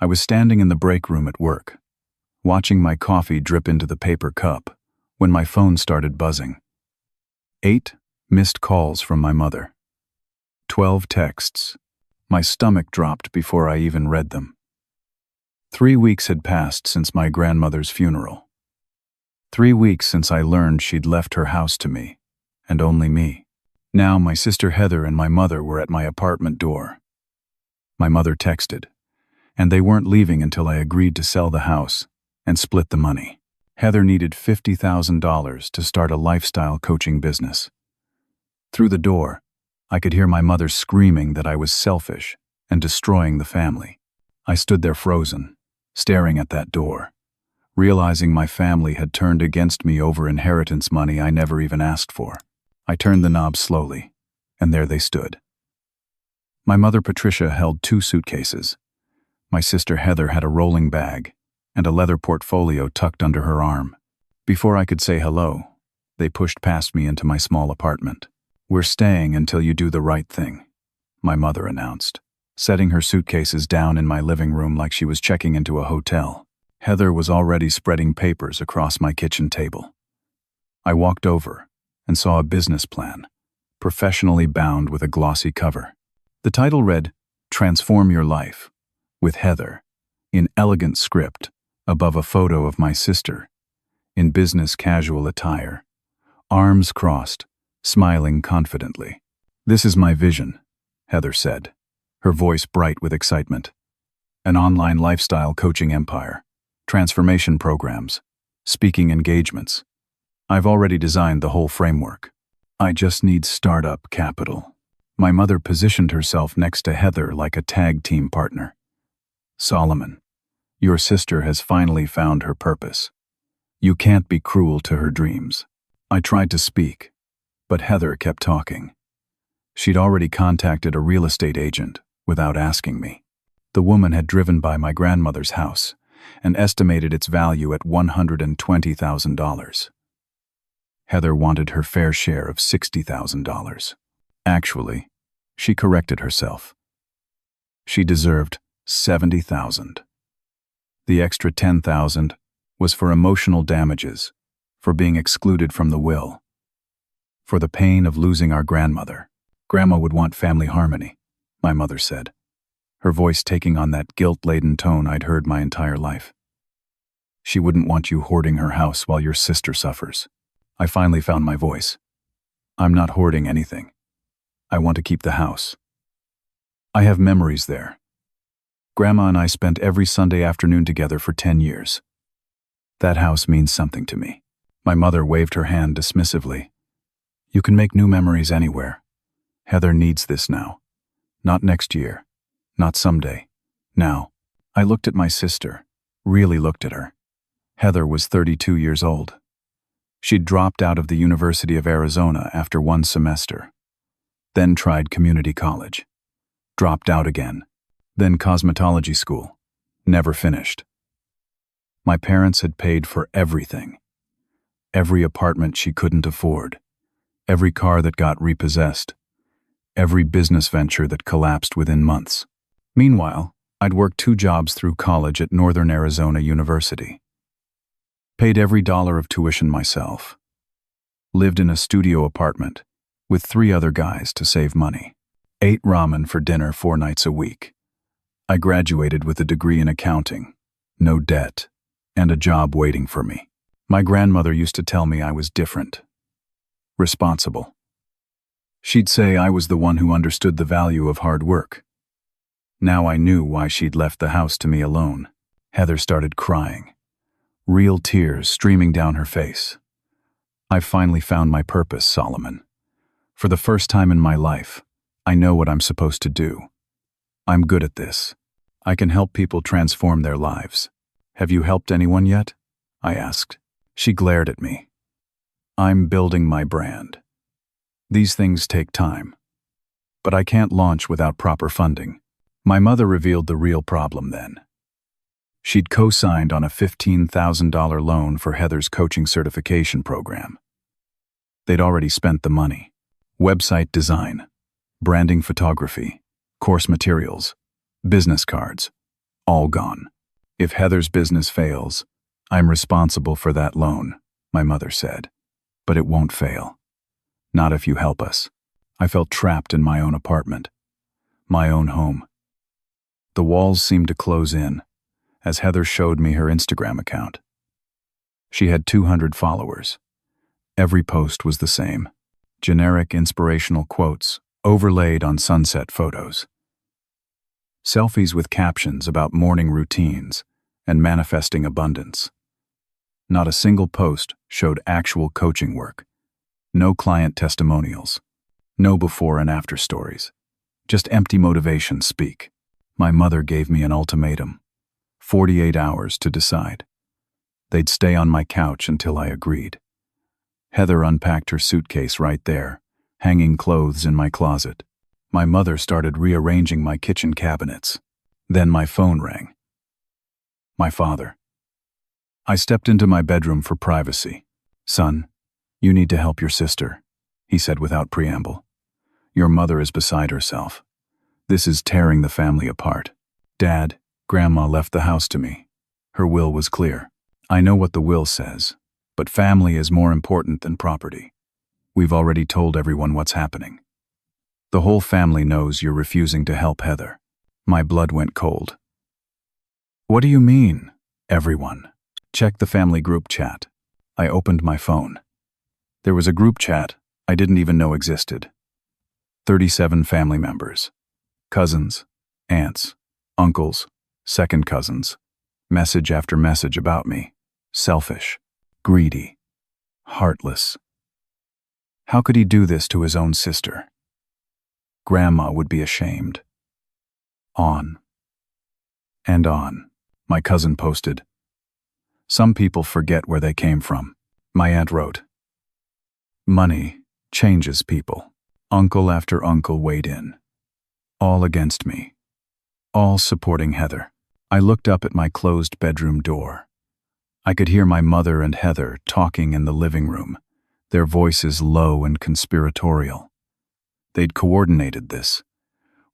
I was standing in the break room at work, watching my coffee drip into the paper cup, when my phone started buzzing. 8 missed calls from my mother. 12 texts. My stomach dropped before I even read them. 3 weeks had passed since my grandmother's funeral. 3 weeks since I learned she'd left her house to me, and only me. Now my sister Heather and my mother were at my apartment door. My mother texted, and they weren't leaving until I agreed to sell the house and split the money. Heather needed $50,000 to start a lifestyle coaching business. Through the door, I could hear my mother screaming that I was selfish and destroying the family. I stood there frozen, staring at that door, realizing my family had turned against me over inheritance money I never even asked for. I turned the knob slowly, and there they stood. My mother Patricia held 2 suitcases. My sister Heather had a rolling bag and a leather portfolio tucked under her arm. Before I could say hello, they pushed past me into my small apartment. "We're staying until you do the right thing," my mother announced, setting her suitcases down in my living room like she was checking into a hotel. Heather was already spreading papers across my kitchen table. I walked over and saw a business plan, professionally bound with a glossy cover. The title read, "Transform Your Life," with Heather, in elegant script, above a photo of my sister, in business casual attire, arms crossed, smiling confidently. "This is my vision," Heather said, her voice bright with excitement. "An online lifestyle coaching empire, transformation programs, speaking engagements. I've already designed the whole framework. I just need startup capital." My mother positioned herself next to Heather like a tag team partner. "Solomon, your sister has finally found her purpose. You can't be cruel to her dreams." I tried to speak, but Heather kept talking. She'd already contacted a real estate agent without asking me. The woman had driven by my grandmother's house and estimated its value at $120,000. Heather wanted her fair share of $60,000. Actually, she corrected herself. She deserved $70,000. The extra $10,000 was for emotional damages, for being excluded from the will, for the pain of losing our grandmother. "Grandma would want family harmony," my mother said, her voice taking on that guilt-laden tone I'd heard my entire life. "She wouldn't want you hoarding her house while your sister suffers." I finally found my voice. "I'm not hoarding anything. I want to keep the house. I have memories there. Grandma and I spent every Sunday afternoon together for 10 years. That house means something to me." My mother waved her hand dismissively. "You can make new memories anywhere. Heather needs this now. Not next year. Not someday. Now." I looked at my sister, really looked at her. Heather was 32 years old. She'd dropped out of the University of Arizona after 1 semester. Then tried community college. Dropped out again. Then cosmetology school. Never finished. My parents had paid for everything. Every apartment she couldn't afford. Every car that got repossessed. Every business venture that collapsed within months. Meanwhile, I'd worked 2 jobs through college at Northern Arizona University. Paid every dollar of tuition myself. Lived in a studio apartment with 3 other guys to save money. Ate ramen for dinner 4 nights a week. I graduated with a degree in accounting, no debt, and a job waiting for me. My grandmother used to tell me I was different. Responsible. She'd say I was the one who understood the value of hard work. Now I knew why she'd left the house to me alone. Heather started crying, real tears streaming down her face. "I've finally found my purpose, Solomon. For the first time in my life, I know what I'm supposed to do. I'm good at this. I can help people transform their lives. Have you helped anyone yet?" I asked. She glared at me. "I'm building my brand. These things take time. But I can't launch without proper funding." My mother revealed the real problem then. She'd co-signed on a $15,000 loan for Heather's coaching certification program. They'd already spent the money. Website design, branding photography, course materials, business cards, All gone. If Heather's business fails, I'm responsible for that loan, my mother said. But it won't fail. Not if you help us. I felt trapped in my own apartment, my own home. The walls seemed to close in as Heather showed me her Instagram account. She had 200 followers. Every post was the same. Generic inspirational quotes overlaid on sunset photos. Selfies with captions about morning routines and manifesting abundance. Not a single post showed actual coaching work. No client testimonials. No before and after stories. Just empty motivation speak. My mother gave me an ultimatum. 48 hours to decide. They'd stay on my couch until I agreed. Heather unpacked her suitcase right there, hanging clothes in my closet. My mother started rearranging my kitchen cabinets. Then my phone rang. My father. I stepped into my bedroom for privacy. "Son, you need to help your sister," he said without preamble. "Your mother is beside herself. This is tearing the family apart. Dad, Grandma left the house to me. Her will was clear. I know what the will says, but family is more important than property. We've already told everyone what's happening. The whole family knows you're refusing to help Heather." My blood went cold. "What do you mean, everyone?" "Check the family group chat." I opened my phone. There was a group chat I didn't even know existed. 37 family members. Cousins, aunts, uncles, second cousins. Message after message about me. Selfish, greedy, heartless. How could he do this to his own sister? Grandma would be ashamed. On and on. My cousin posted. "Some people forget where they came from." My aunt wrote. "Money changes people." Uncle after uncle weighed in. All against me. All supporting Heather. I looked up at my closed bedroom door. I could hear my mother and Heather talking in the living room, their voices low and conspiratorial. They'd coordinated this,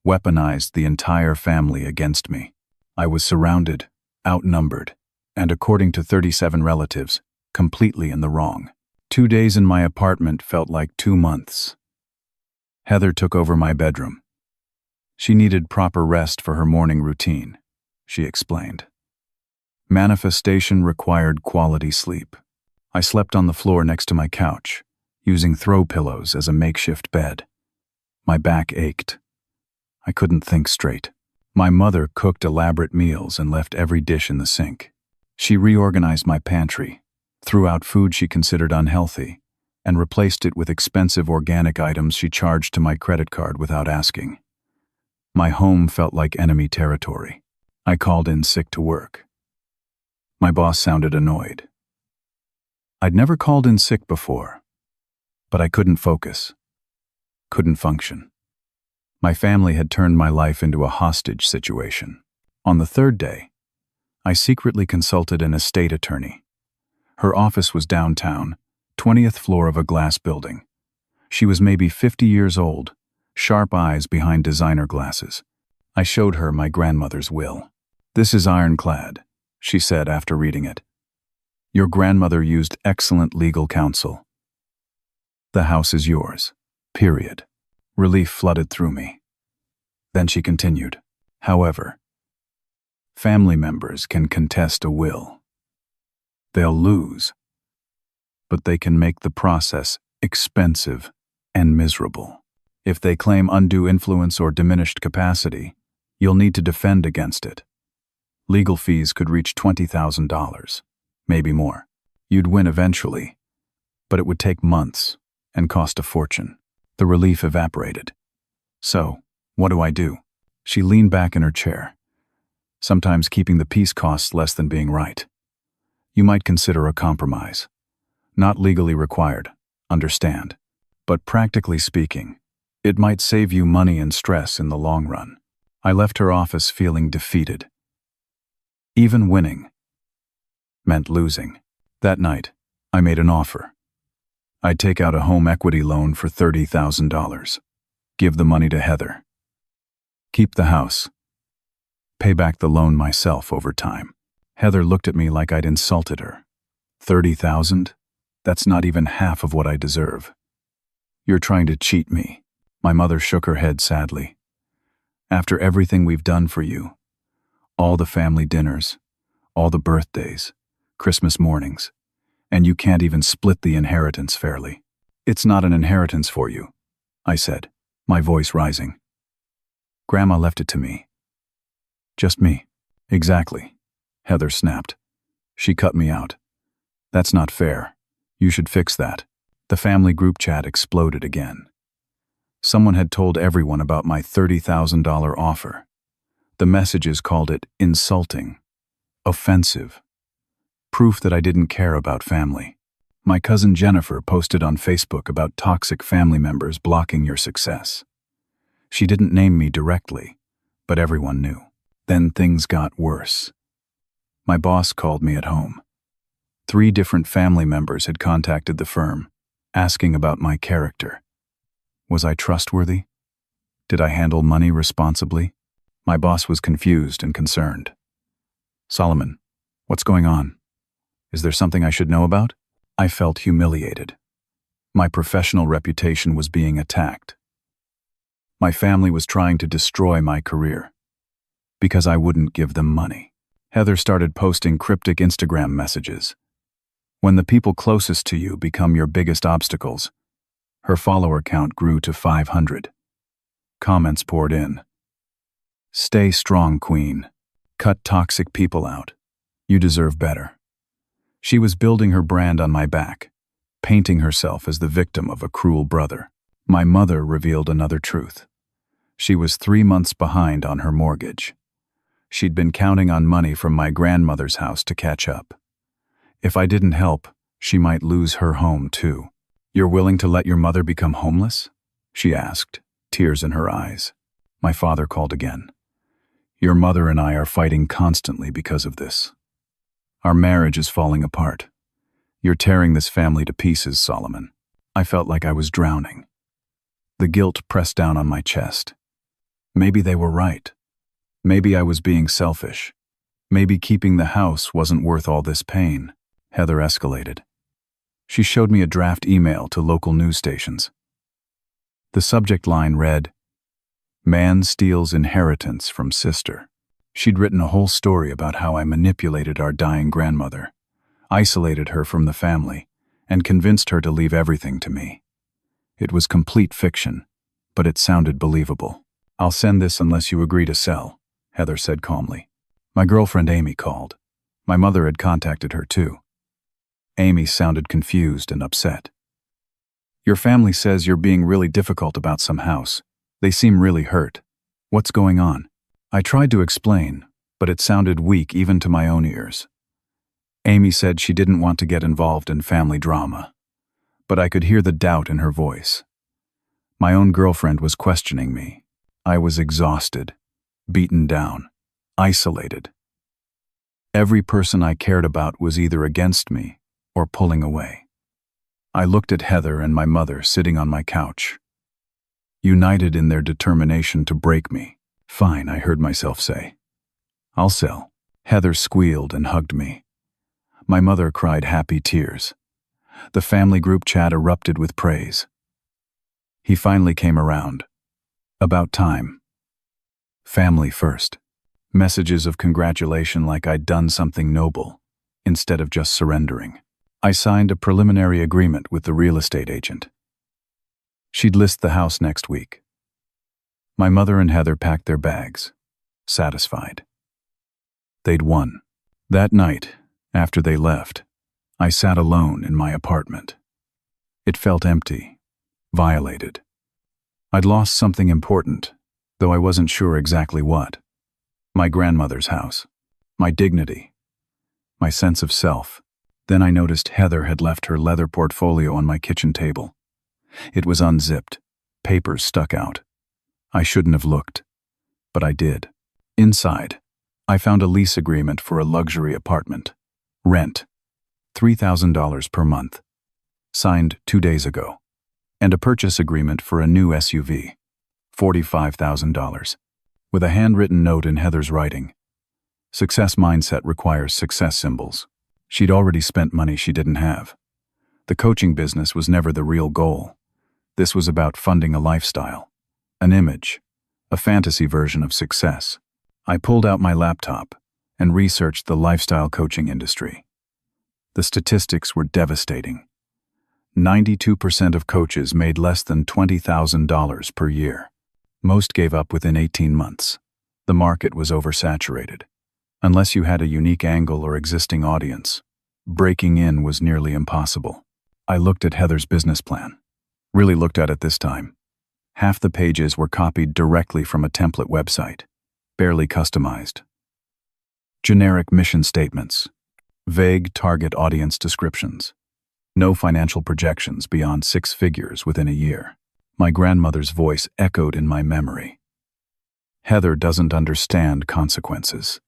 weaponized the entire family against me. I was surrounded, outnumbered, and according to 37 relatives, completely in the wrong. 2 days in my apartment felt like 2 months. Heather took over my bedroom. She needed proper rest for her morning routine, she explained. Manifestation required quality sleep. I slept on the floor next to my couch, using throw pillows as a makeshift bed. My back ached. I couldn't think straight. My mother cooked elaborate meals and left every dish in the sink. She reorganized my pantry, threw out food she considered unhealthy, and replaced it with expensive organic items she charged to my credit card without asking. My home felt like enemy territory. I called in sick to work. My boss sounded annoyed. I'd never called in sick before, but I couldn't focus, couldn't function. My family had turned my life into a hostage situation. On the 3rd day, I secretly consulted an estate attorney. Her office was downtown, 20th floor of a glass building. She was maybe 50 years old, sharp eyes behind designer glasses. I showed her my grandmother's will. "This is ironclad," she said after reading it. "Your grandmother used excellent legal counsel. The house is yours. Period." Relief flooded through me. Then she continued. "However, family members can contest a will. They'll lose, but they can make the process expensive and miserable. If they claim undue influence or diminished capacity, you'll need to defend against it. Legal fees could reach $20,000, maybe more. You'd win eventually, but it would take months and cost a fortune." The relief evaporated. "So, what do I do?" She leaned back in her chair. "Sometimes keeping the peace costs less than being right. You might consider a compromise. Not legally required, understand. But practically speaking, it might save you money and stress in the long run." I left her office feeling defeated. Even winning meant losing. That night, I made an offer. I'd take out a home equity loan for $30,000. Give the money to Heather. Keep the house. Pay back the loan myself over time. Heather looked at me like I'd insulted her. 30,000? That's not even half of what I deserve. You're trying to cheat me. My mother shook her head sadly. After everything we've done for you, all the family dinners, all the birthdays, Christmas mornings, and you can't even split the inheritance fairly. It's not an inheritance for you, I said, my voice rising. Grandma left it to me. Just me. Exactly, Heather snapped. She cut me out. That's not fair. You should fix that. The family group chat exploded again. Someone had told everyone about my $30,000 offer. The messages called it insulting, offensive, proof that I didn't care about family. My cousin Jennifer posted on Facebook about toxic family members blocking your success. She didn't name me directly, but everyone knew. Then things got worse. My boss called me at home. 3 different family members had contacted the firm, asking about my character. Was I trustworthy? Did I handle money responsibly? My boss was confused and concerned. Solomon, what's going on? Is there something I should know about? I felt humiliated. My professional reputation was being attacked. My family was trying to destroy my career because I wouldn't give them money. Heather started posting cryptic Instagram messages. When the people closest to you become your biggest obstacles, her follower count grew to 500. Comments poured in. Stay strong, Queen. Cut toxic people out. You deserve better. She was building her brand on my back, painting herself as the victim of a cruel brother. My mother revealed another truth. She was 3 months behind on her mortgage. She'd been counting on money from my grandmother's house to catch up. If I didn't help, she might lose her home too. You're willing to let your mother become homeless? She asked, tears in her eyes. My father called again. Your mother and I are fighting constantly because of this. Our marriage is falling apart. You're tearing this family to pieces, Solomon. I felt like I was drowning. The guilt pressed down on my chest. Maybe they were right. Maybe I was being selfish. Maybe keeping the house wasn't worth all this pain. Heather escalated. She showed me a draft email to local news stations. The subject line read, Man steals inheritance from sister. She'd written a whole story about how I manipulated our dying grandmother, isolated her from the family, and convinced her to leave everything to me. It was complete fiction, but it sounded believable. I'll send this unless you agree to sell, Heather said calmly. My girlfriend Amy called. My mother had contacted her too. Amy sounded confused and upset. Your family says you're being really difficult about some house. They seem really hurt. What's going on? I tried to explain, but it sounded weak even to my own ears. Amy said she didn't want to get involved in family drama, but I could hear the doubt in her voice. My own girlfriend was questioning me. I was exhausted, beaten down, isolated. Every person I cared about was either against me or pulling away. I looked at Heather and my mother sitting on my couch, united in their determination to break me. Fine, I heard myself say. I'll sell. Heather squealed and hugged me. My mother cried happy tears. The family group chat erupted with praise. He finally came around. About time. Family first. Messages of congratulation like I'd done something noble, instead of just surrendering. I signed a preliminary agreement with the real estate agent. She'd list the house next week. My mother and Heather packed their bags, satisfied. They'd won. That night, after they left, I sat alone in my apartment. It felt empty, violated. I'd lost something important, though I wasn't sure exactly what. My grandmother's house, my dignity, my sense of self. Then I noticed Heather had left her leather portfolio on my kitchen table. It was unzipped, papers stuck out. I shouldn't have looked, but I did. Inside, I found a lease agreement for a luxury apartment. Rent, $3,000 per month. Signed 2 days ago. And a purchase agreement for a new SUV, $45,000. with a handwritten note in Heather's writing. Success mindset requires success symbols. She'd already spent money she didn't have. The coaching business was never the real goal. This was about funding a lifestyle, an image, a fantasy version of success. I pulled out my laptop and researched the lifestyle coaching industry. The statistics were devastating. 92% of coaches made less than $20,000 per year. Most gave up within 18 months. The market was oversaturated. Unless you had a unique angle or existing audience, breaking in was nearly impossible. I looked at Heather's business plan. Really looked at it this time. Half the pages were copied directly from a template website, barely customized. Generic mission statements, vague target audience descriptions, no financial projections beyond 6 figures within a year. My grandmother's voice echoed in my memory. Heather doesn't understand consequences.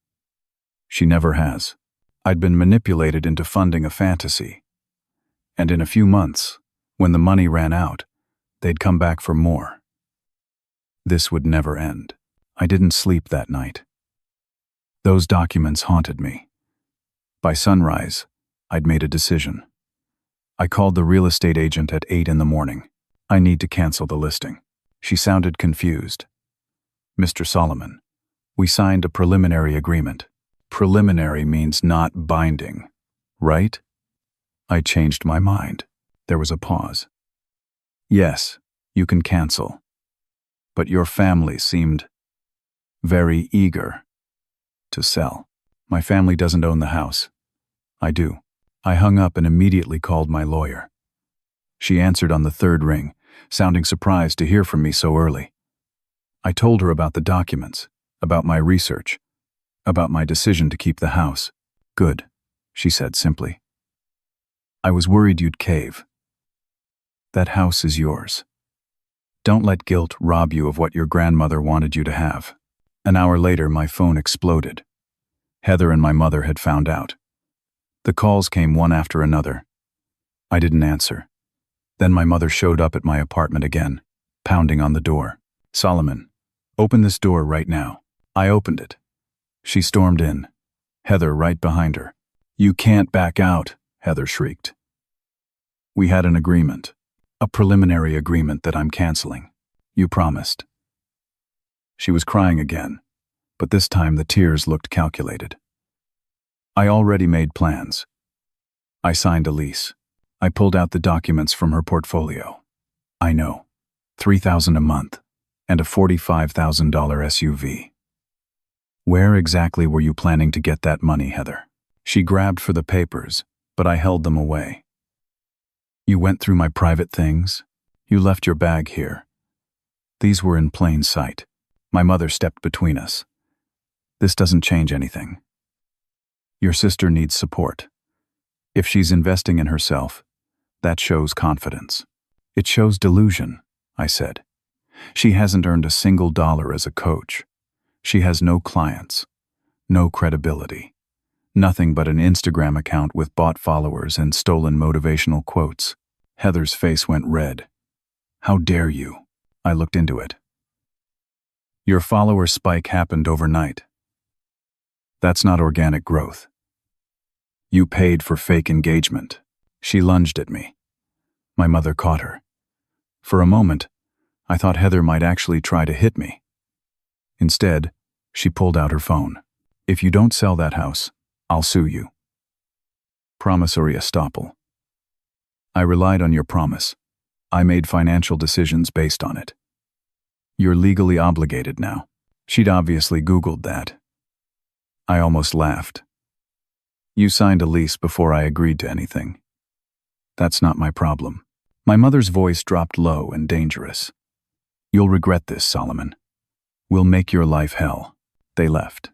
She never has. I'd been manipulated into funding a fantasy. And in a few months, when the money ran out, they'd come back for more. This would never end. I didn't sleep that night. Those documents haunted me. By sunrise, I'd made a decision. I called the real estate agent at 8 in the morning. I need to cancel the listing. She sounded confused. Mr. Solomon, we signed a preliminary agreement. Preliminary means not binding, right? I changed my mind. There was a pause. Yes, you can cancel. But your family seemed very eager to sell. My family doesn't own the house. I do. I hung up and immediately called my lawyer. She answered on the 3rd ring, sounding surprised to hear from me so early. I told her about the documents, about my research, about my decision to keep the house. Good, she said simply. I was worried you'd cave. That house is yours. Don't let guilt rob you of what your grandmother wanted you to have. An hour later, my phone exploded. Heather and my mother had found out. The calls came one after another. I didn't answer. Then my mother showed up at my apartment again, pounding on the door. Solomon, open this door right now. I opened it. She stormed in, Heather right behind her. You can't back out, Heather shrieked. We had an agreement, a preliminary agreement that I'm canceling. You promised. She was crying again, but this time the tears looked calculated. I already made plans. I signed a lease. I pulled out the documents from her portfolio. I know. $3,000 a month and a $45,000 SUV. Where exactly were you planning to get that money, Heather? She grabbed for the papers, but I held them away. You went through my private things. You left your bag here. These were in plain sight. My mother stepped between us. This doesn't change anything. Your sister needs support. If she's investing in herself, that shows confidence. It shows delusion, I said. She hasn't earned a single dollar as a coach. She has no clients, no credibility, nothing but an Instagram account with bot followers and stolen motivational quotes. Heather's face went red. How dare you? I looked into it. Your follower spike happened overnight. That's not organic growth. You paid for fake engagement. She lunged at me. My mother caught her. For a moment, I thought Heather might actually try to hit me. Instead, she pulled out her phone. If you don't sell that house, I'll sue you. Promissory estoppel. I relied on your promise. I made financial decisions based on it. You're legally obligated now. She'd obviously Googled that. I almost laughed. You signed a lease before I agreed to anything. That's not my problem. My mother's voice dropped low and dangerous. You'll regret this, Solomon. We'll make your life hell. They left.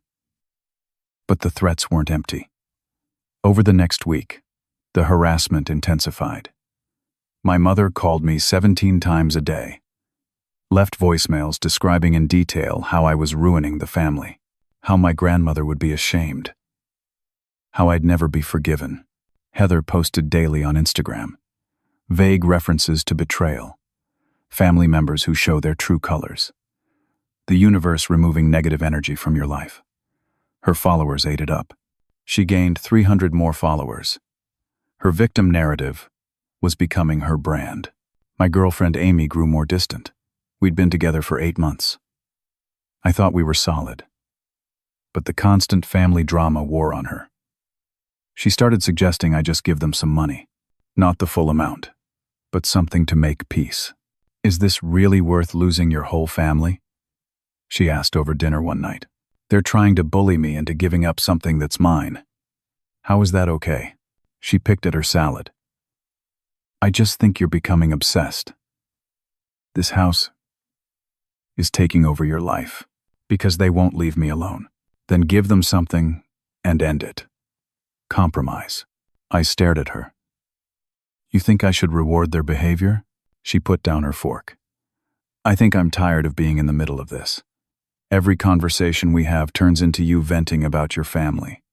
But the threats weren't empty. Over the next week, the harassment intensified. My mother called me 17 times a day, left voicemails describing in detail how I was ruining the family, how my grandmother would be ashamed, how I'd never be forgiven. Heather posted daily on Instagram, vague references to betrayal, family members who show their true colors. the universe removing negative energy from your life. Her followers ate it up. She gained 300 more followers. Her victim narrative was becoming her brand. My girlfriend Amy grew more distant. We'd been together for 8 months. I thought we were solid. But the constant family drama wore on her. She started suggesting I just give them some money. Not the full amount, but something to make peace. Is this really worth losing your whole family? She asked over dinner one night. They're trying to bully me into giving up something that's mine. How is that okay? She picked at her salad. I just think you're becoming obsessed. This house is taking over your life because they won't leave me alone. Then give them something and end it. Compromise. I stared at her. You think I should reward their behavior? She put down her fork. I think I'm tired of being in the middle of this. Every conversation we have turns into you venting about your family.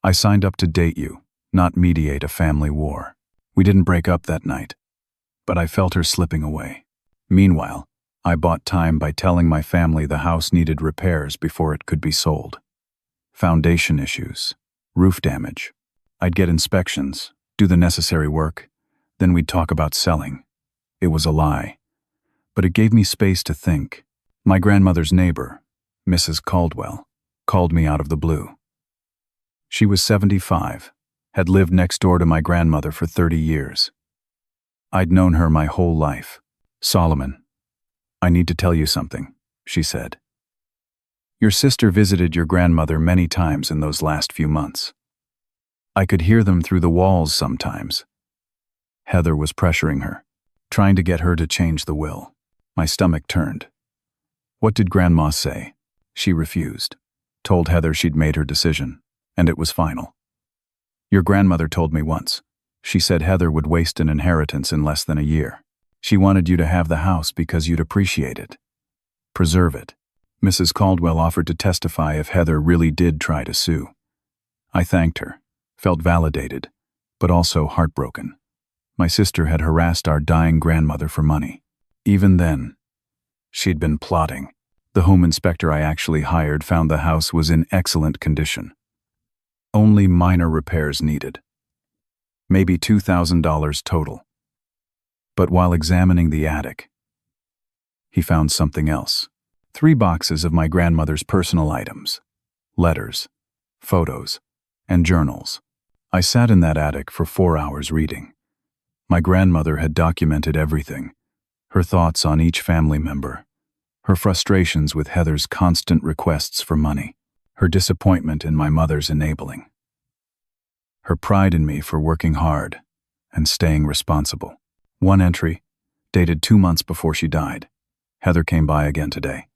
I signed up to date you, not mediate a family war. We didn't break up that night, but I felt her slipping away. Meanwhile, I bought time by telling my family the house needed repairs before it could be sold. Foundation issues, roof damage. I'd get inspections, do the necessary work, then we'd talk about selling. It was a lie, but it gave me space to think. My grandmother's neighbor, Mrs. Caldwell, called me out of the blue. She was 75, had lived next door to my grandmother for 30 years. I'd known her my whole life. Solomon, I need to tell you something, she said. Your sister visited your grandmother many times in those last few months. I could hear them through the walls sometimes. Heather was pressuring her, trying to get her to change the will. My stomach turned. What did Grandma say? She refused. Told Heather she'd made her decision, and it was final. Your grandmother told me once. She said Heather would waste an inheritance in less than a year. She wanted you to have the house because you'd appreciate it. Preserve it. Mrs. Caldwell offered to testify if Heather really did try to sue. I thanked her, felt validated, but also heartbroken. My sister had harassed our dying grandmother for money. Even then, she'd been plotting. The home inspector I actually hired found the house was in excellent condition. Only minor repairs needed. Maybe $2,000 total. But while examining the attic, he found something else. 3 boxes of my grandmother's personal items. Letters, photos, and journals. I sat in that attic for 4 hours reading. My grandmother had documented everything. Her thoughts on each family member. Her frustrations with Heather's constant requests for money. Her disappointment in my mother's enabling. Her pride in me for working hard and staying responsible. One entry, dated 2 months before she died. Heather came by again today.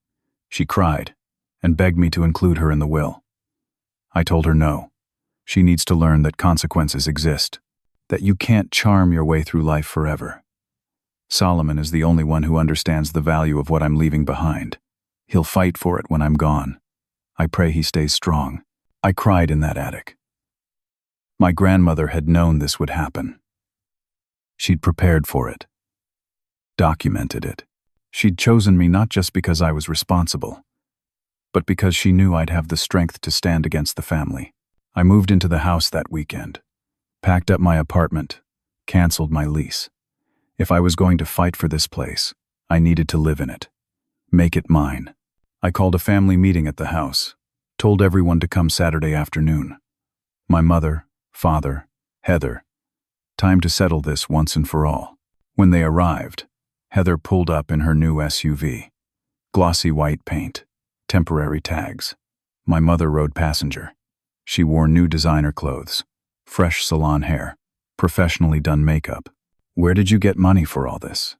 She cried and begged me to include her in the will. I told her no. She needs to learn that consequences exist, that you can't charm your way through life forever. Solomon is the only one who understands the value of what I'm leaving behind. He'll fight for it when I'm gone. I pray he stays strong. I cried in that attic. My grandmother had known this would happen. She'd prepared for it, documented it. She'd chosen me not just because I was responsible, but because she knew I'd have the strength to stand against the family. I moved into the house that weekend, packed up my apartment, canceled my lease. If I was going to fight for this place, I needed to live in it, make it mine. I called a family meeting at the house, told everyone to come Saturday afternoon. My mother, father, Heather. Time to settle this once and for all. When they arrived, Heather pulled up in her new SUV. Glossy white paint, temporary tags. My mother rode passenger. She wore new designer clothes, fresh salon hair, professionally done makeup. Where did you get money for all this?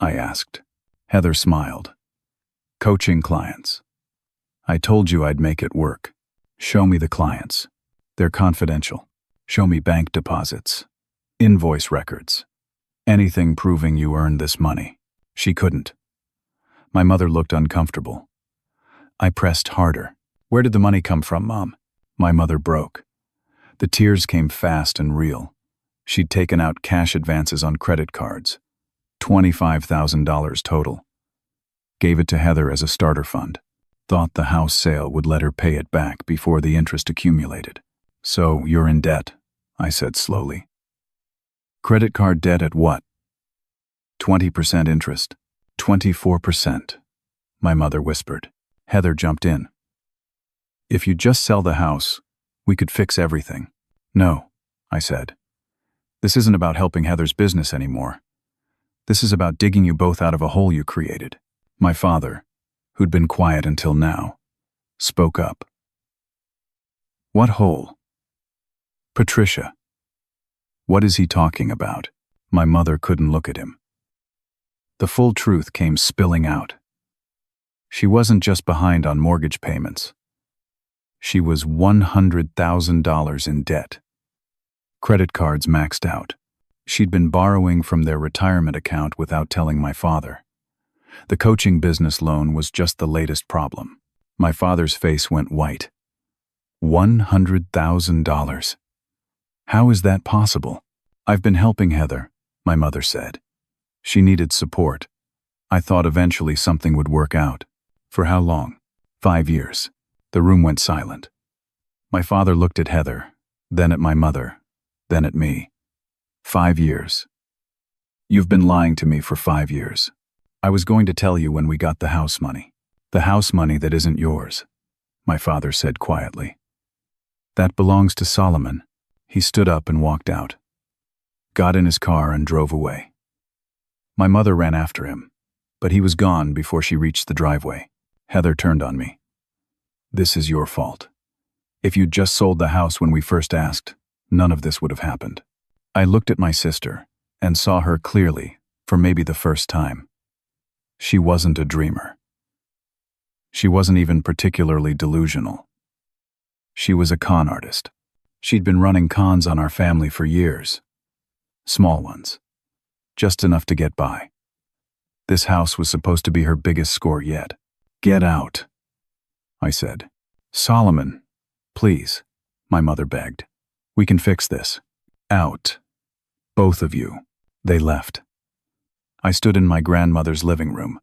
I asked. Heather smiled. Coaching clients. I told you I'd make it work. Show me the clients. They're confidential. Show me bank deposits, invoice records, anything proving you earned this money. She couldn't. My mother looked uncomfortable. I pressed harder. Where did the money come from, Mom? My mother broke. The tears came fast and real. She'd taken out cash advances on credit cards. $25,000 total. Gave it to Heather as a starter fund. Thought the house sale would let her pay it back before the interest accumulated. So you're in debt, I said slowly. Credit card debt at what? 20% interest. 24%, my mother whispered. Heather jumped in. If you just sell the house, we could fix everything. No, I said. This isn't about helping Heather's business anymore. This is about digging you both out of a hole you created. My father, who'd been quiet until now, spoke up. What hole? Patricia. What is he talking about? My mother couldn't look at him. The full truth came spilling out. She wasn't just behind on mortgage payments. She was $100,000 in debt. Credit cards maxed out. She'd been borrowing from their retirement account without telling my father. The coaching business loan was just the latest problem. My father's face went white. $100,000. How is that possible? I've been helping Heather, my mother said. She needed support. I thought eventually something would work out. For how long? 5 years. The room went silent. My father looked at Heather, then at my mother, then at me. 5 years. You've been lying to me for 5 years. I was going to tell you when we got the house money. The house money that isn't yours, my father said quietly. That belongs to Solomon. He stood up and walked out. Got in his car and drove away. My mother ran after him, but he was gone before she reached the driveway. Heather turned on me. This is your fault. If you'd just sold the house when we first asked, none of this would have happened. I looked at my sister and saw her clearly for maybe the first time. She wasn't a dreamer. She wasn't even particularly delusional. She was a con artist. She'd been running cons on our family for years. Small ones. Just enough to get by. This house was supposed to be her biggest score yet. Get out, I said. Solomon, please, my mother begged. We can fix this. Out. Both of you. They left. I stood in my grandmother's living room,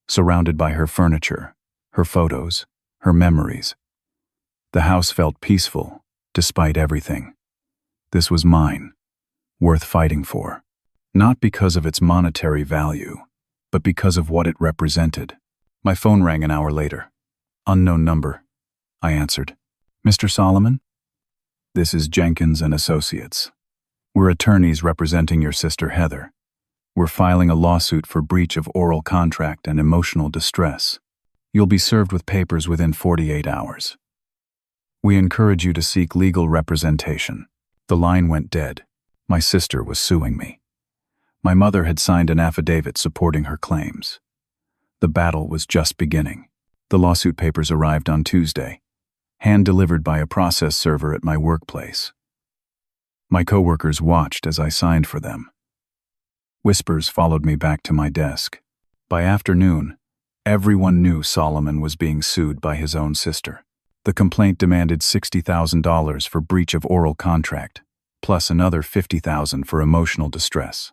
surrounded by her furniture, her photos, her memories. The house felt peaceful, despite everything. This was mine, worth fighting for. Not because of its monetary value, but because of what it represented. My phone rang an hour later. Unknown number. I answered. Mr. Solomon? This is Jenkins and Associates. We're attorneys representing your sister Heather. We're filing a lawsuit for breach of oral contract and emotional distress. You'll be served with papers within 48 hours. We encourage you to seek legal representation. The line went dead. My sister was suing me. My mother had signed an affidavit supporting her claims. The battle was just beginning. The lawsuit papers arrived on Tuesday, hand-delivered by a process server at my workplace. My coworkers watched as I signed for them. Whispers followed me back to my desk. By afternoon, everyone knew Solomon was being sued by his own sister. The complaint demanded $60,000 for breach of oral contract, plus another $50,000 for emotional distress.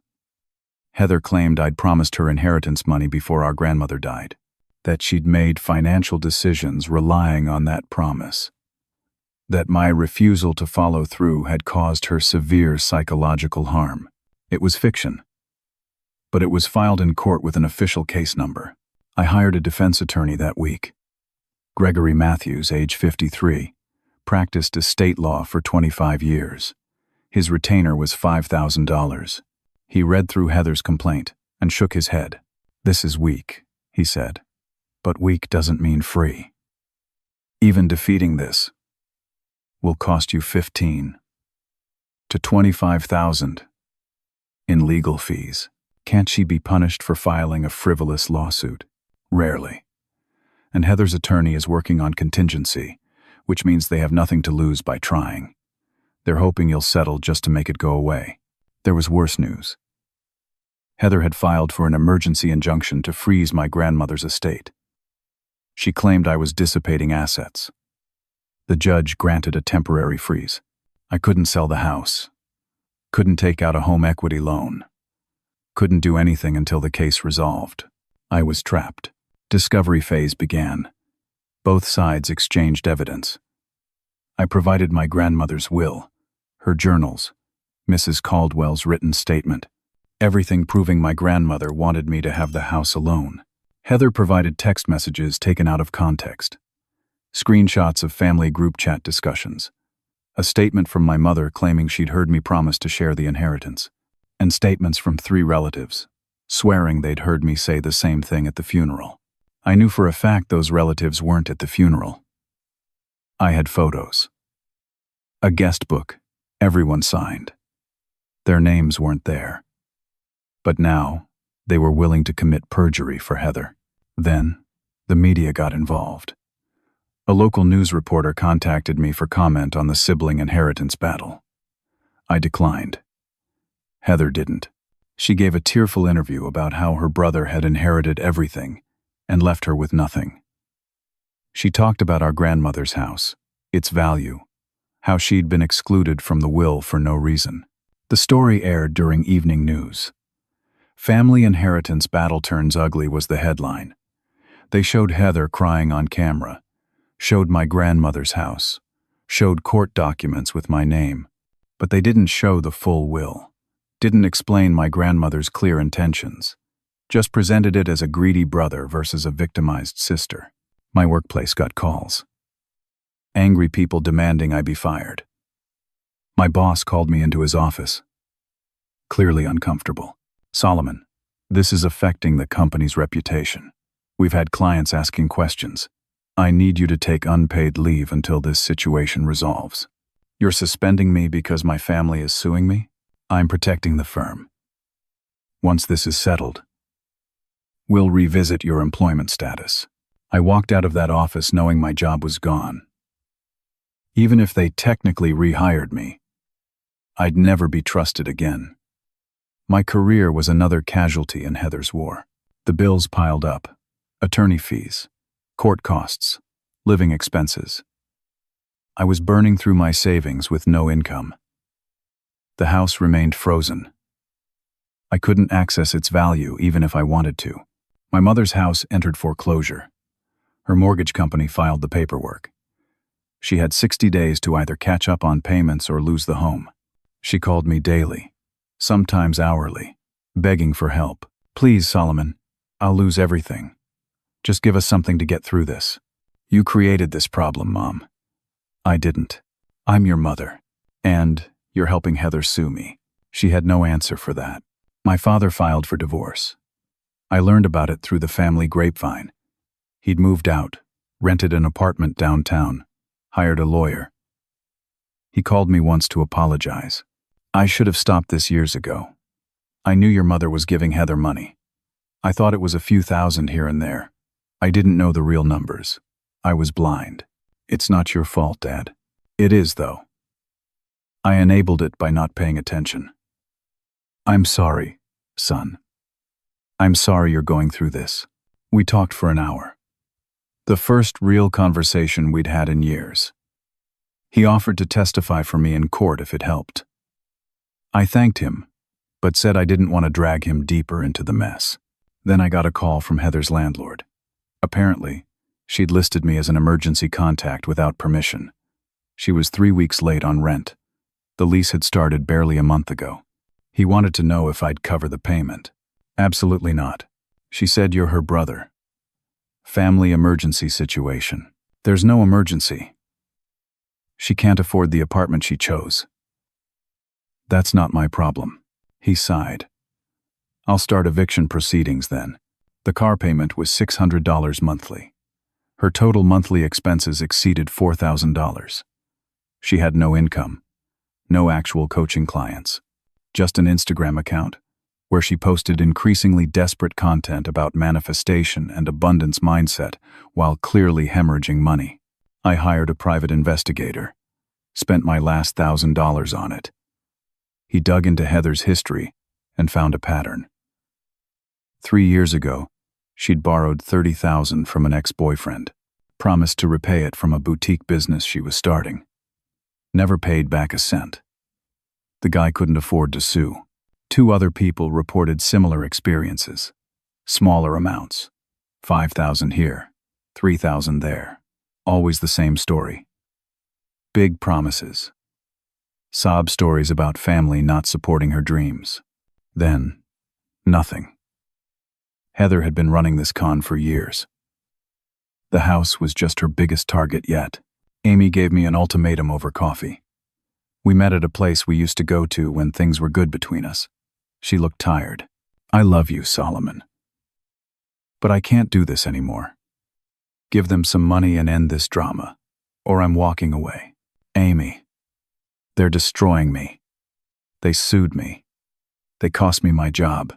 Heather claimed I'd promised her inheritance money before our grandmother died, that she'd made financial decisions relying on that promise, that my refusal to follow through had caused her severe psychological harm. It was fiction, but it was filed in court with an official case number. I hired a defense attorney that week. Gregory Matthews, age 53, practiced estate law for 25 years. His retainer was $5,000. He read through Heather's complaint and shook his head. This is weak, he said. But weak doesn't mean free. Even defeating this will cost you $15,000 to $25,000 in legal fees. Can't she be punished for filing a frivolous lawsuit? Rarely. And Heather's attorney is working on contingency, which means they have nothing to lose by trying. They're hoping you'll settle just to make it go away. There was worse news. Heather had filed for an emergency injunction to freeze my grandmother's estate. She claimed I was dissipating assets. The judge granted a temporary freeze. I couldn't sell the house. Couldn't take out a home equity loan. Couldn't do anything until the case resolved. I was trapped. Discovery phase began. Both sides exchanged evidence. I provided my grandmother's will, her journals, Mrs. Caldwell's written statement, everything proving my grandmother wanted me to have the house alone. Heather provided text messages taken out of context, screenshots of family group chat discussions, a statement from my mother claiming she'd heard me promise to share the inheritance, and statements from 3 relatives, swearing they'd heard me say the same thing at the funeral. I knew for a fact those relatives weren't at the funeral. I had photos. A guest book, everyone signed. Their names weren't there. But now, they were willing to commit perjury for Heather. Then, the media got involved. A local news reporter contacted me for comment on the sibling inheritance battle. I declined. Heather didn't. She gave a tearful interview about how her brother had inherited everything and left her with nothing. She talked about our grandmother's house, its value, how she'd been excluded from the will for no reason. The story aired during evening news. Family inheritance battle turns ugly was the headline. They showed Heather crying on camera, showed my grandmother's house, showed court documents with my name, but they didn't show the full will, didn't explain my grandmother's clear intentions, just presented it as a greedy brother versus a victimized sister. My workplace got calls. Angry people demanding I be fired. My boss called me into his office. Clearly uncomfortable. "Solomon, this is affecting the company's reputation. We've had clients asking questions. I need you to take unpaid leave until this situation resolves. You're suspending me because my family is suing me? I'm protecting the firm. Once this is settled, we'll revisit your employment status." I walked out of that office knowing my job was gone. Even if they technically rehired me, I'd never be trusted again. My career was another casualty in Heather's war. The bills piled up. Attorney fees, court costs, living expenses. I was burning through my savings with no income. The house remained frozen. I couldn't access its value even if I wanted to. My mother's house entered foreclosure. Her mortgage company filed the paperwork. She had 60 days to either catch up on payments or lose the home. She called me daily, sometimes hourly, begging for help. "Please, Solomon, I'll lose everything. Just give us something to get through this. You created this problem, Mom." "I didn't. I'm your mother. And you're helping Heather sue me." She had no answer for that. My father filed for divorce. I learned about it through the family grapevine. He'd moved out, rented an apartment downtown, hired a lawyer. He called me once to apologize. "I should have stopped this years ago. I knew your mother was giving Heather money. I thought it was a few thousand here and there. I didn't know the real numbers. I was blind." "It's not your fault, Dad." "It is, though. I enabled it by not paying attention." "I'm sorry, son. I'm sorry you're going through this." We talked for an hour. The first real conversation we'd had in years. He offered to testify for me in court if it helped. I thanked him, but said I didn't want to drag him deeper into the mess. Then I got a call from Heather's landlord. Apparently, she'd listed me as an emergency contact without permission. She was 3 weeks late on rent. The lease had started barely a month ago. He wanted to know if I'd cover the payment. "Absolutely not." She said, "You're her brother. Family emergency situation." "There's no emergency. She can't afford the apartment she chose." "That's not my problem." He sighed. "I'll start eviction proceedings then." The car payment was $600 monthly. Her total monthly expenses exceeded $4,000. She had no income, no actual coaching clients, just an Instagram account where she posted increasingly desperate content about manifestation and abundance mindset while clearly hemorrhaging money. I hired a private investigator, spent my last $1,000 on it. He dug into Heather's history and found a pattern. 3 years ago, she'd borrowed $30,000 from an ex-boyfriend, promised to repay it from a boutique business she was starting. Never paid back a cent. The guy couldn't afford to sue. 2 other people reported similar experiences. Smaller amounts. 5,000 here, 3,000 there. Always the same story. Big promises. Sob stories about family not supporting her dreams. Then, nothing. Heather had been running this con for years. The house was just her biggest target yet. Amy gave me an ultimatum over coffee. We met at a place we used to go to when things were good between us. She looked tired. I love you, Solomon. But I can't do this anymore. Give them some money and end this drama, or I'm walking away. Amy. They're destroying me. They sued me. They cost me my job.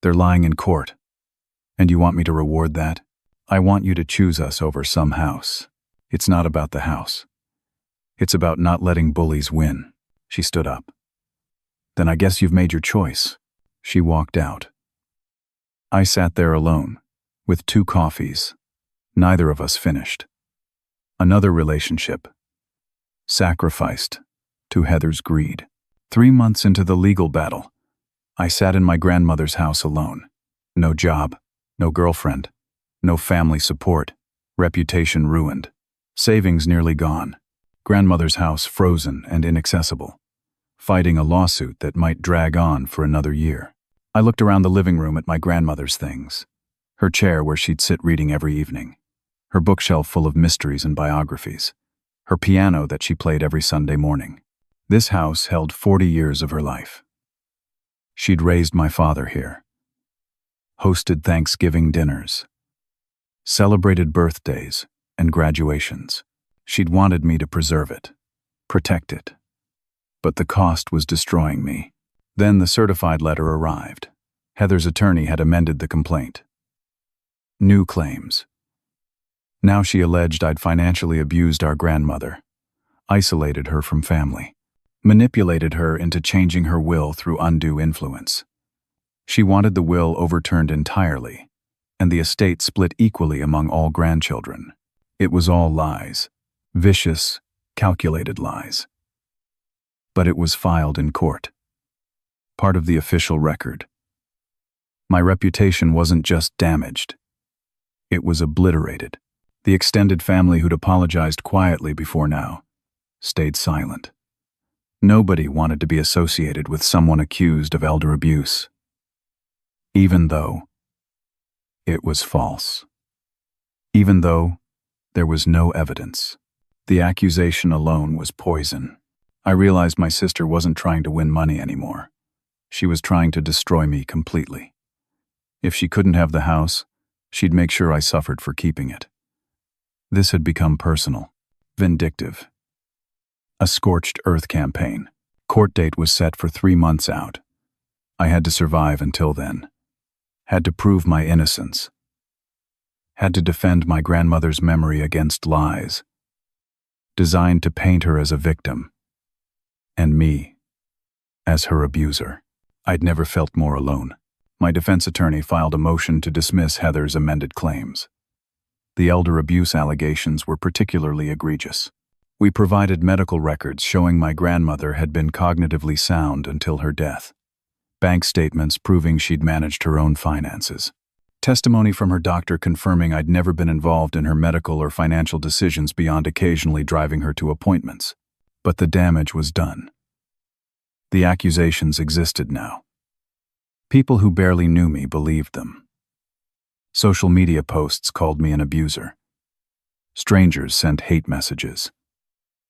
They're lying in court. And you want me to reward that? I want you to choose us over some house. It's not about the house. It's about not letting bullies win. She stood up. Then I guess you've made your choice. She walked out. I sat there alone, with 2 coffees. Neither of us finished. Another relationship. Sacrificed to Heather's greed. 3 months into the legal battle, I sat in my grandmother's house alone. No job, no girlfriend, no family support, reputation ruined, savings nearly gone, grandmother's house frozen and inaccessible, fighting a lawsuit that might drag on for another year. I looked around the living room at my grandmother's things, her chair where she'd sit reading every evening, her bookshelf full of mysteries and biographies, her piano that she played every Sunday morning. This house held 40 years of her life. She'd raised my father here, hosted Thanksgiving dinners, celebrated birthdays and graduations. She'd wanted me to preserve it, protect it. But the cost was destroying me. Then the certified letter arrived. Heather's attorney had amended the complaint. New claims. Now she alleged I'd financially abused our grandmother, isolated her from family, manipulated her into changing her will through undue influence. She wanted the will overturned entirely, and the estate split equally among all grandchildren. It was all lies. Vicious, calculated lies. But it was filed in court. Part of the official record. My reputation wasn't just damaged. It was obliterated. The extended family who'd apologized quietly before now stayed silent. Nobody wanted to be associated with someone accused of elder abuse, even though it was false. Even though there was no evidence. The accusation alone was poison. I realized my sister wasn't trying to win money anymore. She was trying to destroy me completely. If she couldn't have the house, she'd make sure I suffered for keeping it. This had become personal, vindictive. A scorched earth campaign. Court date was set for 3 months out. I had to survive until then. Had to prove my innocence. Had to defend my grandmother's memory against lies. Designed to paint her as a victim. And me as her abuser. I'd never felt more alone. My defense attorney filed a motion to dismiss Heather's amended claims. The elder abuse allegations were particularly egregious. We provided medical records showing my grandmother had been cognitively sound until her death. Bank statements proving she'd managed her own finances. Testimony from her doctor confirming I'd never been involved in her medical or financial decisions beyond occasionally driving her to appointments. But the damage was done. The accusations existed now. People who barely knew me believed them. Social media posts called me an abuser. Strangers sent hate messages.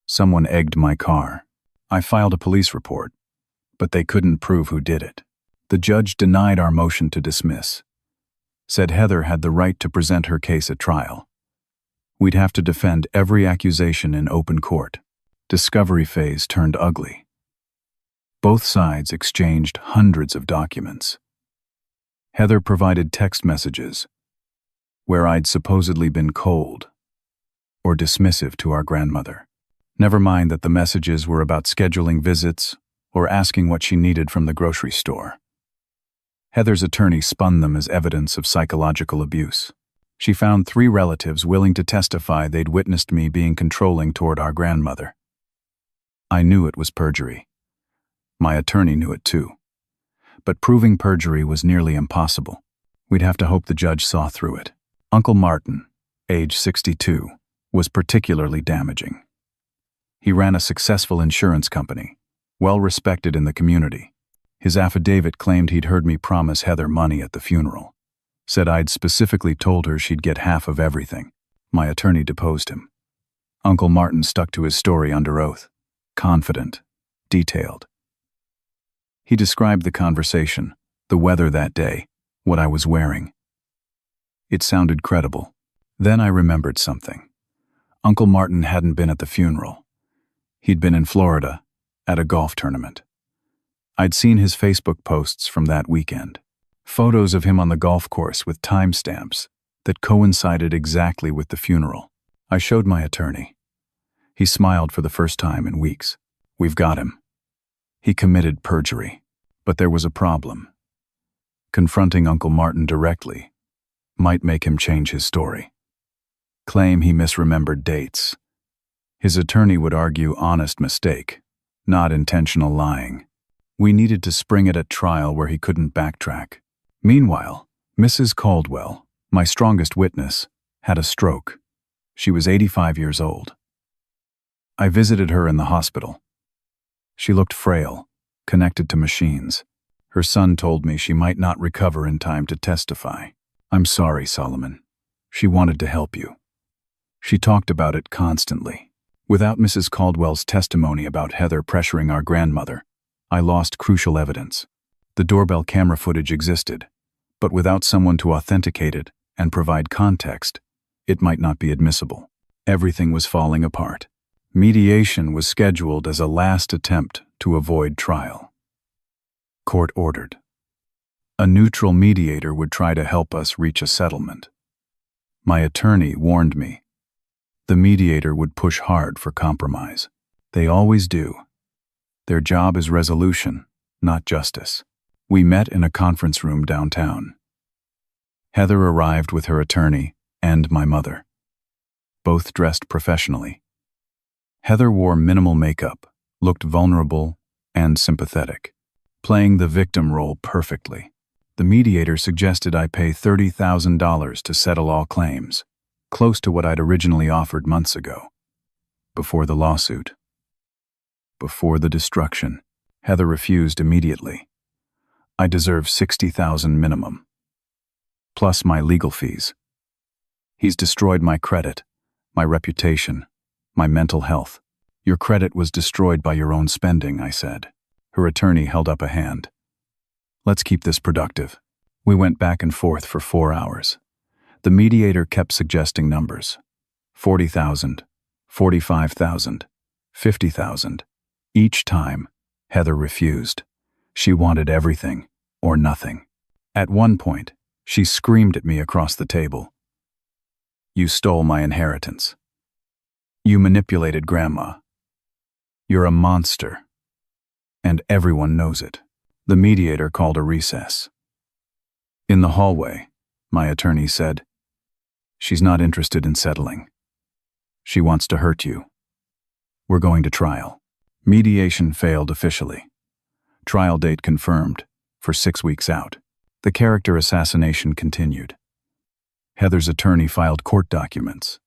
Someone egged my car. I filed a police report, but they couldn't prove who did it. The judge denied our motion to dismiss. Said Heather had the right to present her case at trial. We'd have to defend every accusation in open court. Discovery phase turned ugly. Both sides exchanged hundreds of documents. Heather provided text messages where I'd supposedly been cold or dismissive to our grandmother. Never mind that the messages were about scheduling visits or asking what she needed from the grocery store. Heather's attorney spun them as evidence of psychological abuse. She found 3 relatives willing to testify they'd witnessed me being controlling toward our grandmother. I knew it was perjury. My attorney knew it too. But proving perjury was nearly impossible. We'd have to hope the judge saw through it. Uncle Martin, age 62, was particularly damaging. He ran a successful insurance company, well respected in the community. His affidavit claimed he'd heard me promise Heather money at the funeral. Said I'd specifically told her she'd get half of everything. My attorney deposed him. Uncle Martin stuck to his story under oath. Confident. Detailed. He described the conversation, the weather that day, what I was wearing. It sounded credible. Then I remembered something. Uncle Martin hadn't been at the funeral. He'd been in Florida, at a golf tournament. I'd seen his Facebook posts from that weekend. Photos of him on the golf course with timestamps that coincided exactly with the funeral. I showed my attorney. He smiled for the first time in weeks. We've got him. He committed perjury, but there was a problem. Confronting Uncle Martin directly might make him change his story. Claim he misremembered dates. His attorney would argue honest mistake, not intentional lying. We needed to spring it at trial where he couldn't backtrack. Meanwhile, Mrs. Caldwell, my strongest witness, had a stroke. She was 85 years old. I visited her in the hospital. She looked frail, connected to machines. Her son told me she might not recover in time to testify. I'm sorry, Solomon. She wanted to help you. She talked about it constantly. Without Mrs. Caldwell's testimony about Heather pressuring our grandmother, I lost crucial evidence. The doorbell camera footage existed, but without someone to authenticate it and provide context, it might not be admissible. Everything was falling apart. Mediation was scheduled as a last attempt to avoid trial. Court ordered. A neutral mediator would try to help us reach a settlement. My attorney warned me. The mediator would push hard for compromise. They always do. Their job is resolution, not justice. We met in a conference room downtown. Heather arrived with her attorney and my mother, both dressed professionally. Heather wore minimal makeup, looked vulnerable and sympathetic, playing the victim role perfectly. The mediator suggested I pay $30,000 to settle all claims, close to what I'd originally offered months ago. Before the lawsuit. Before the destruction, Heather refused immediately. I deserve $60,000 minimum, plus my legal fees. He's destroyed my credit, my reputation, my mental health. Your credit was destroyed by your own spending, I said. Her attorney held up a hand. Let's keep this productive. We went back and forth for 4 hours. The mediator kept suggesting numbers. 40,000, 45,000, 50,000. Each time, Heather refused. She wanted everything or nothing. At one point, she screamed at me across the table. You stole my inheritance. You manipulated Grandma. You're a monster. And everyone knows it. The mediator called a recess. In the hallway, my attorney said, she's not interested in settling. She wants to hurt you. We're going to trial. Mediation failed officially. Trial date confirmed, for 6 weeks out. The character assassination continued. Heather's attorney filed court documents,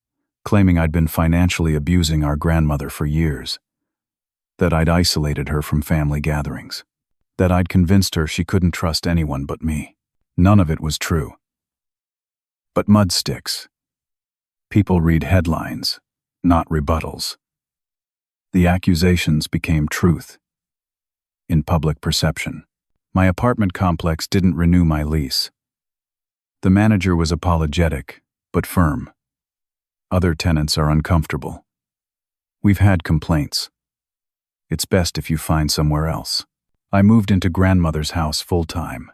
claiming I'd been financially abusing our grandmother for years, that I'd isolated her from family gatherings, that I'd convinced her she couldn't trust anyone but me. None of it was true. But mud sticks. People read headlines, not rebuttals. The accusations became truth. In public perception, my apartment complex didn't renew my lease. The manager was apologetic, but firm. Other tenants are uncomfortable. We've had complaints. It's best if you find somewhere else. I moved into grandmother's house full-time.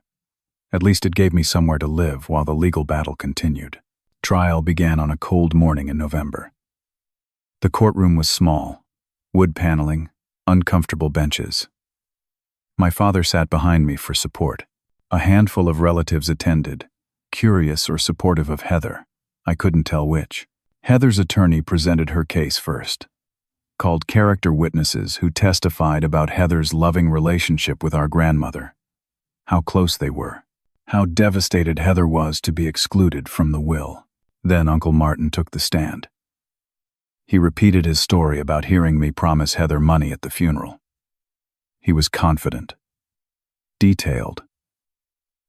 At least it gave me somewhere to live while the legal battle continued. Trial began on a cold morning in November. The courtroom was small. Wood paneling, uncomfortable benches. My father sat behind me for support. A handful of relatives attended, curious or supportive of Heather. I couldn't tell which. Heather's attorney presented her case first. Called character witnesses who testified about Heather's loving relationship with our grandmother. How close they were. How devastated Heather was to be excluded from the will. Then Uncle Martin took the stand. He repeated his story about hearing me promise Heather money at the funeral. He was confident, detailed,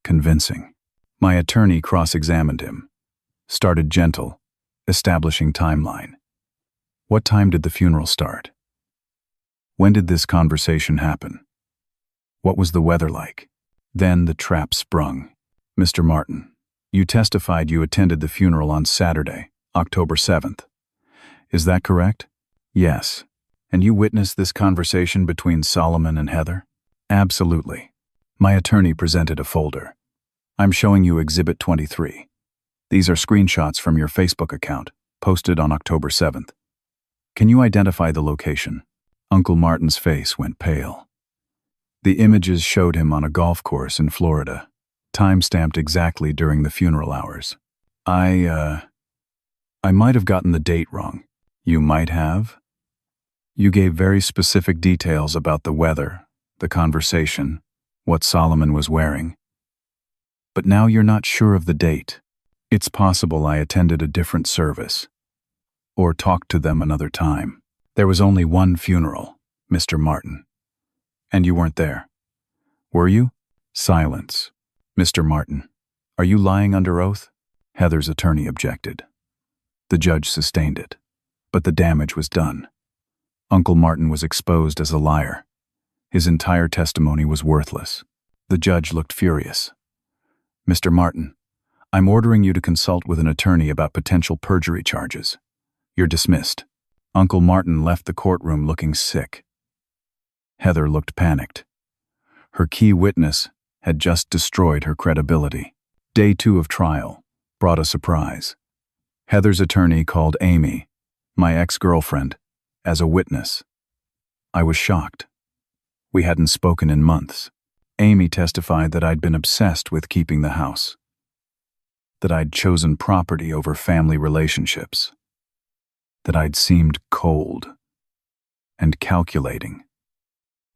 convincing. My attorney cross-examined him, started gentle, establishing timeline. What time did the funeral start? When did this conversation happen? What was the weather like? Then the trap sprung. Mr. Martin, you testified you attended the funeral on Saturday, October 7th. Is that correct? Yes. And you witnessed this conversation between Solomon and Heather? Absolutely. My attorney presented a folder. I'm showing you Exhibit 23. These are screenshots from your Facebook account, posted on October 7th. Can you identify the location? Uncle Martin's face went pale. The images showed him on a golf course in Florida, time-stamped exactly during the funeral hours. I might have gotten the date wrong. You might have? You gave very specific details about the weather, the conversation, what Solomon was wearing. But now you're not sure of the date. It's possible I attended a different service, or talked to them another time. There was only one funeral, Mr. Martin. And you weren't there. Were you? Silence. Mr. Martin, are you lying under oath? Heather's attorney objected. The judge sustained it, but the damage was done. Uncle Martin was exposed as a liar. His entire testimony was worthless. The judge looked furious. Mr. Martin, I'm ordering you to consult with an attorney about potential perjury charges. You're dismissed. Uncle Martin left the courtroom looking sick. Heather looked panicked. Her key witness had just destroyed her credibility. Day 2 of trial brought a surprise. Heather's attorney called Amy, my ex-girlfriend, as a witness. I was shocked. We hadn't spoken in months. Amy testified that I'd been obsessed with keeping the house, that I'd chosen property over family relationships, that I'd seemed cold and calculating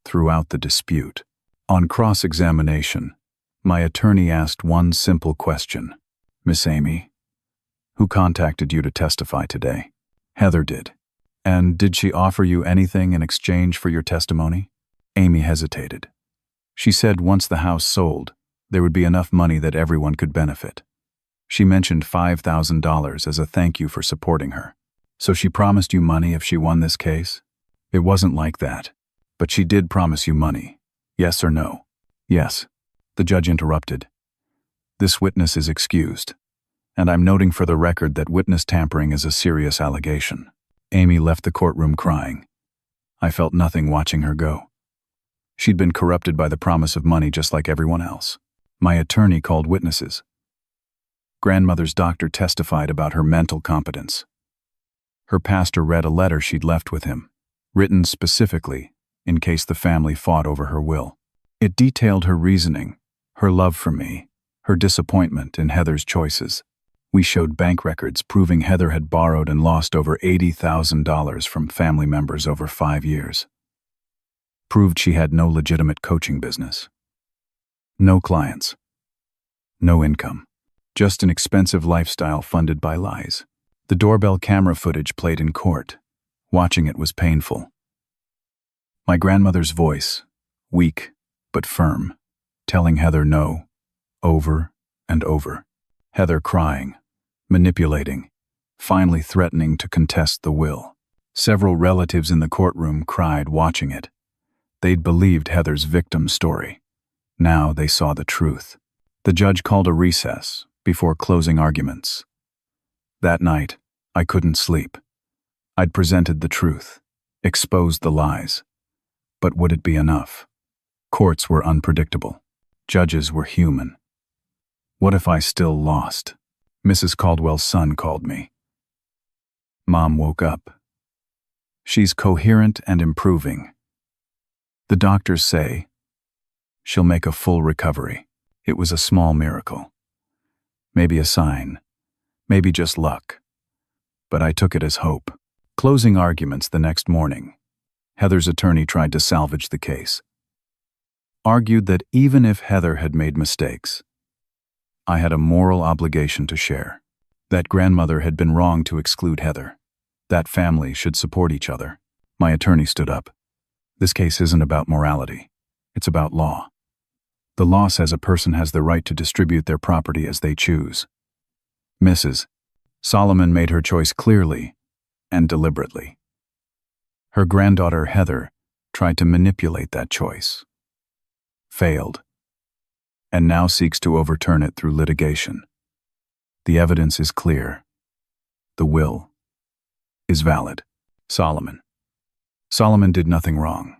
throughout the dispute. On cross-examination, my attorney asked one simple question. Miss Amy, who contacted you to testify today? Heather did. And did she offer you anything in exchange for your testimony? Amy hesitated. She said once the house sold, there would be enough money that everyone could benefit. She mentioned $5,000 as a thank you for supporting her. So she promised you money if she won this case? It wasn't like that. But she did promise you money. Yes or no? Yes. The judge interrupted. This witness is excused. And I'm noting for the record that witness tampering is a serious allegation. Amy left the courtroom crying. I felt nothing watching her go. She'd been corrupted by the promise of money just like everyone else. My attorney called witnesses. Grandmother's doctor testified about her mental competence. Her pastor read a letter she'd left with him, written specifically in case the family fought over her will. It detailed her reasoning, her love for me, her disappointment in Heather's choices. We showed bank records proving Heather had borrowed and lost over $80,000 from family members over 5 years. Proved she had no legitimate coaching business. No clients. No income. Just an expensive lifestyle funded by lies. The doorbell camera footage played in court. Watching it was painful. My grandmother's voice, weak but firm, telling Heather no, over and over. Heather crying, manipulating, finally threatening to contest the will. Several relatives in the courtroom cried watching it. They'd believed Heather's victim story. Now they saw the truth. The judge called a recess before closing arguments. That night, I couldn't sleep. I'd presented the truth, exposed the lies. But would it be enough? Courts were unpredictable. Judges were human. What if I still lost? Mrs. Caldwell's son called me. Mom woke up. She's coherent and improving. The doctors say she'll make a full recovery. It was a small miracle. Maybe a sign. Maybe just luck. But I took it as hope. Closing arguments the next morning. Heather's attorney tried to salvage the case. Argued that even if Heather had made mistakes, I had a moral obligation to share. That grandmother had been wrong to exclude Heather. That family should support each other. My attorney stood up. This case isn't about morality. It's about law. The law says a person has the right to distribute their property as they choose. Mrs. Solomon made her choice clearly and deliberately. Her granddaughter, Heather, tried to manipulate that choice. Failed. And now seeks to overturn it through litigation. The evidence is clear. The will is valid. Solomon did nothing wrong.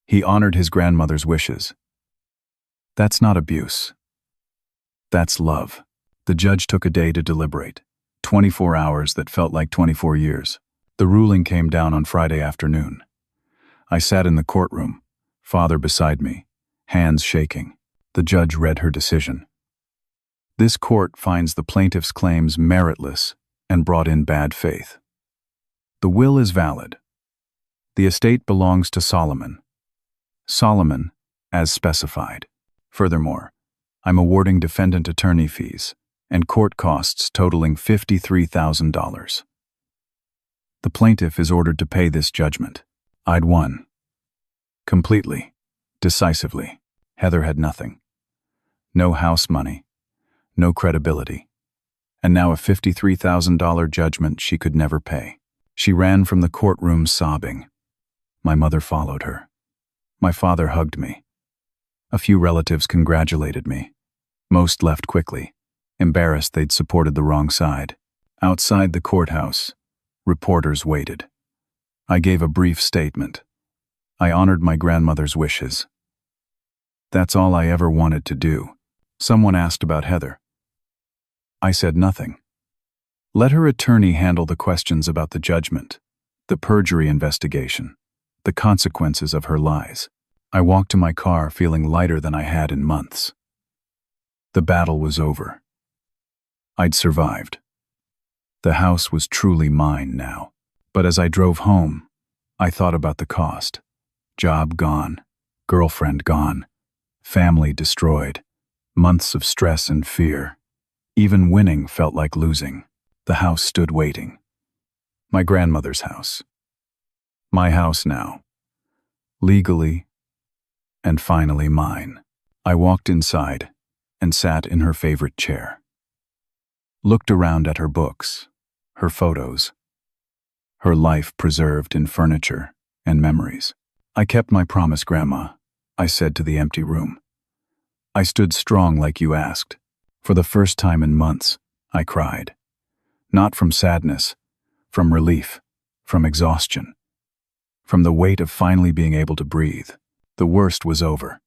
He honored his grandmother's wishes. That's not abuse. That's love. The judge took a day to deliberate. 24 hours that felt like 24 years. The ruling came down on Friday afternoon. I sat in the courtroom, father beside me, hands shaking. The judge read her decision. This court finds the plaintiff's claims meritless and brought in bad faith. The will is valid. The estate belongs to Solomon. Solomon, as specified. Furthermore, I'm awarding defendant attorney fees and court costs totaling $53,000. The plaintiff is ordered to pay this judgment. I'd won. Completely. Decisively. Heather had nothing. No house money. No credibility. And now a $53,000 judgment she could never pay. She ran from the courtroom sobbing. My mother followed her. My father hugged me. A few relatives congratulated me. Most left quickly, embarrassed they'd supported the wrong side. Outside the courthouse, reporters waited. I gave a brief statement. I honored my grandmother's wishes. That's all I ever wanted to do. Someone asked about Heather. I said nothing. Let her attorney handle the questions about the judgment, the perjury investigation, the consequences of her lies. I walked to my car feeling lighter than I had in months. The battle was over. I'd survived. The house was truly mine now. But as I drove home, I thought about the cost. Job gone, girlfriend gone, family destroyed, months of stress and fear. Even winning felt like losing. The house stood waiting. My grandmother's house. My house now. Legally, and finally mine. I walked inside and sat in her favorite chair. Looked around at her books, her photos, her life preserved in furniture and memories. I kept my promise, Grandma, I said to the empty room. I stood strong like you asked. For the first time in months, I cried. Not from sadness, from relief, from exhaustion, from the weight of finally being able to breathe. The worst was over.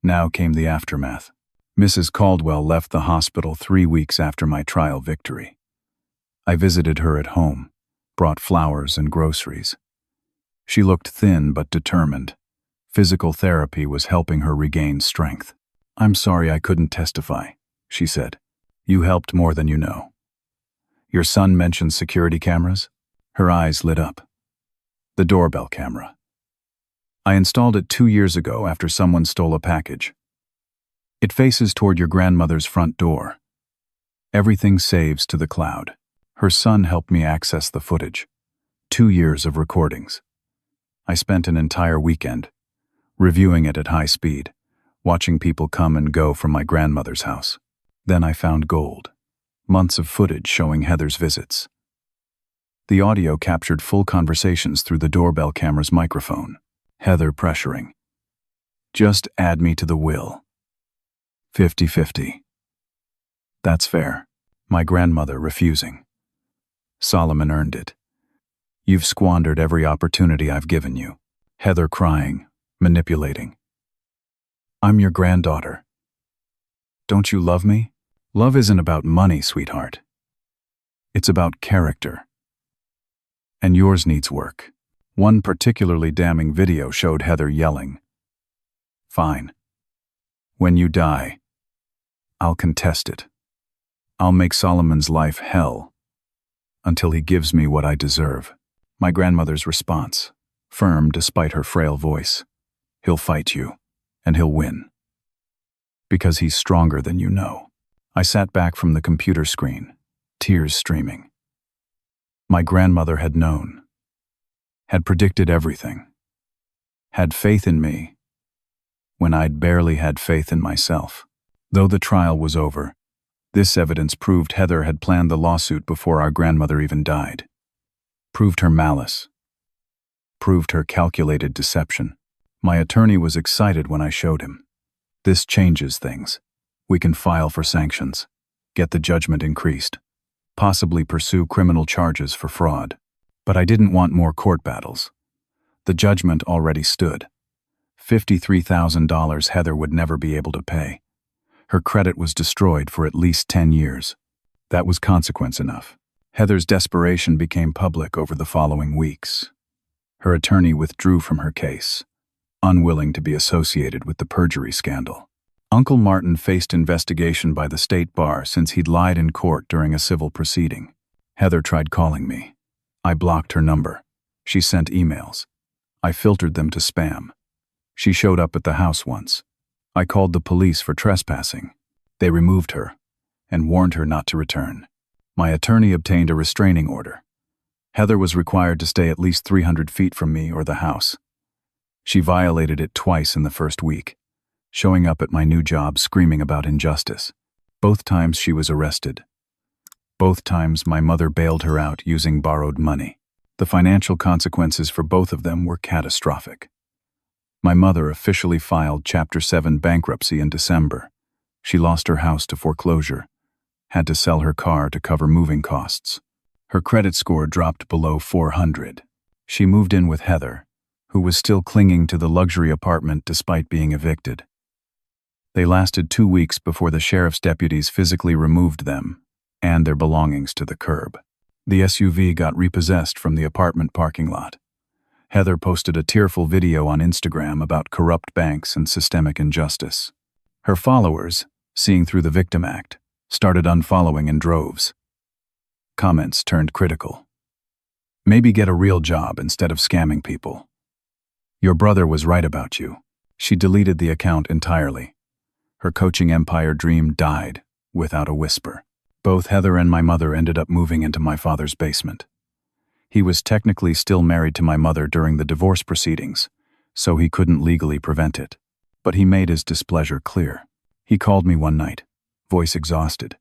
Now came the aftermath. Mrs. Caldwell left the hospital 3 weeks after my trial victory. I visited her at home, brought flowers and groceries. She looked thin but determined. Physical therapy was helping her regain strength. I'm sorry I couldn't testify, she said. You helped more than you know. Your son mentioned security cameras? Her eyes lit up. The doorbell camera. I installed it 2 years ago after someone stole a package. It faces toward your grandmother's front door. Everything saves to the cloud. Her son helped me access the footage. 2 years of recordings. I spent an entire weekend reviewing it at high speed, watching people come and go from my grandmother's house. Then I found gold. Months of footage showing Heather's visits. The audio captured full conversations through the doorbell camera's microphone. Heather pressuring. Just add me to the will. 50-50. That's fair. My grandmother refusing. Solomon earned it. You've squandered every opportunity I've given you. Heather crying, manipulating. I'm your granddaughter. Don't you love me? Love isn't about money, sweetheart. It's about character. And yours needs work. One particularly damning video showed Heather yelling. Fine. When you die, I'll contest it. I'll make Solomon's life hell until he gives me what I deserve. My grandmother's response, firm despite her frail voice. He'll fight you, and he'll win. Because he's stronger than you know. I sat back from the computer screen, tears streaming. My grandmother had known, had predicted everything, had faith in me when I'd barely had faith in myself. Though the trial was over, this evidence proved Heather had planned the lawsuit before our grandmother even died. Proved her malice. Proved her calculated deception. My attorney was excited when I showed him. This changes things. We can file for sanctions, get the judgment increased, possibly pursue criminal charges for fraud. But I didn't want more court battles. The judgment already stood. $53,000 Heather would never be able to pay. Her credit was destroyed for at least 10 years. That was consequence enough. Heather's desperation became public over the following weeks. Her attorney withdrew from her case, unwilling to be associated with the perjury scandal. Uncle Martin faced investigation by the state bar since he'd lied in court during a civil proceeding. Heather tried calling me. I blocked her number. She sent emails. I filtered them to spam. She showed up at the house once. I called the police for trespassing. They removed her and warned her not to return. My attorney obtained a restraining order. Heather was required to stay at least 300 feet from me or the house. She violated it twice in the first week, showing up at my new job screaming about injustice. Both times she was arrested. Both times my mother bailed her out using borrowed money. The financial consequences for both of them were catastrophic. My mother officially filed Chapter 7 bankruptcy in December. She lost her house to foreclosure, had to sell her car to cover moving costs. Her credit score dropped below 400. She moved in with Heather, who was still clinging to the luxury apartment despite being evicted. They lasted 2 weeks before the sheriff's deputies physically removed them and their belongings to the curb. The SUV got repossessed from the apartment parking lot. Heather posted a tearful video on Instagram about corrupt banks and systemic injustice. Her followers, seeing through the victim act, started unfollowing in droves. Comments turned critical. Maybe get a real job instead of scamming people. Your brother was right about you. She deleted the account entirely. Her coaching empire dream died without a whisper. Both Heather and my mother ended up moving into my father's basement. He was technically still married to my mother during the divorce proceedings, so he couldn't legally prevent it. But he made his displeasure clear. He called me one night, voice exhausted.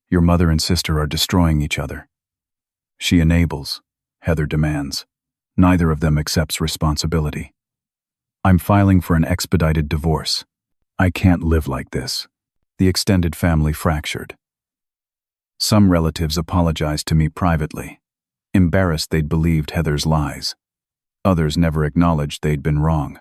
Your mother and sister are destroying each other. She enables, Heather demands. Neither of them accepts responsibility. I'm filing for an expedited divorce. I can't live like this. The extended family fractured. Some relatives apologized to me privately, embarrassed they'd believed Heather's lies. Others never acknowledged they'd been wrong.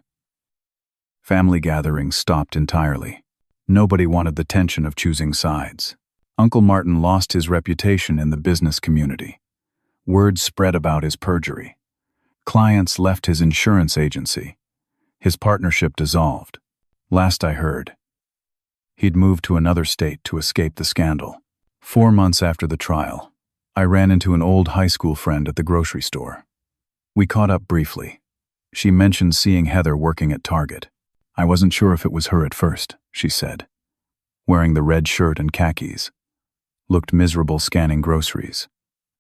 Family gatherings stopped entirely. Nobody wanted the tension of choosing sides. Uncle Martin lost his reputation in the business community. Word spread about his perjury. Clients left his insurance agency. His partnership dissolved. Last I heard, he'd moved to another state to escape the scandal. 4 months after the trial, I ran into an old high school friend at the grocery store. We caught up briefly. She mentioned seeing Heather working at Target. I wasn't sure if it was her at first, she said. Wearing the red shirt and khakis. Looked miserable scanning groceries.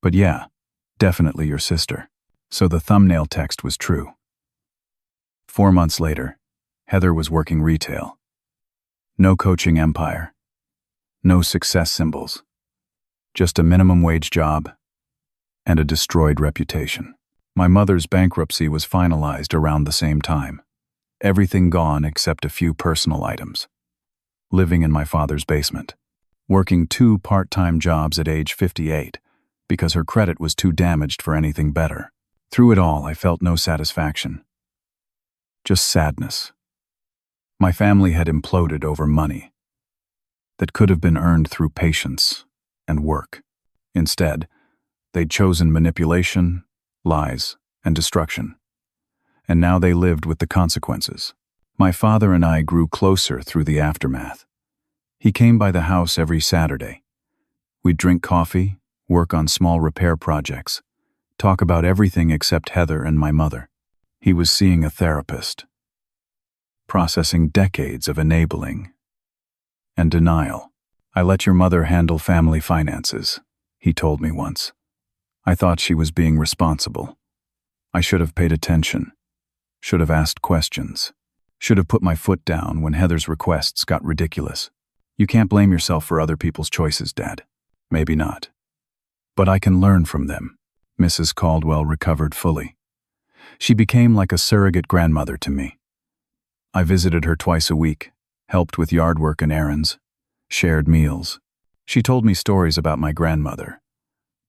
But yeah, definitely your sister. So the thumbnail text was true. 4 months later, Heather was working retail. No coaching empire. No success symbols. Just a minimum wage job and a destroyed reputation. My mother's bankruptcy was finalized around the same time. Everything gone except a few personal items. Living in my father's basement. Working 2 part-time jobs at age 58 because her credit was too damaged for anything better. Through it all, I felt no satisfaction. Just sadness. My family had imploded over money that could have been earned through patience and work. Instead, they'd chosen manipulation, lies, and destruction. And now they lived with the consequences. My father and I grew closer through the aftermath. He came by the house every Saturday. We'd drink coffee, work on small repair projects, talk about everything except Heather and my mother. He was seeing a therapist, processing decades of enabling and denial. I let your mother handle family finances, he told me once. I thought she was being responsible. I should have paid attention, should have asked questions, should have put my foot down when Heather's requests got ridiculous. You can't blame yourself for other people's choices, Dad. Maybe not. But I can learn from them. Mrs. Caldwell recovered fully. She became like a surrogate grandmother to me. I visited her twice a week, helped with yard work and errands, shared meals. She told me stories about my grandmother,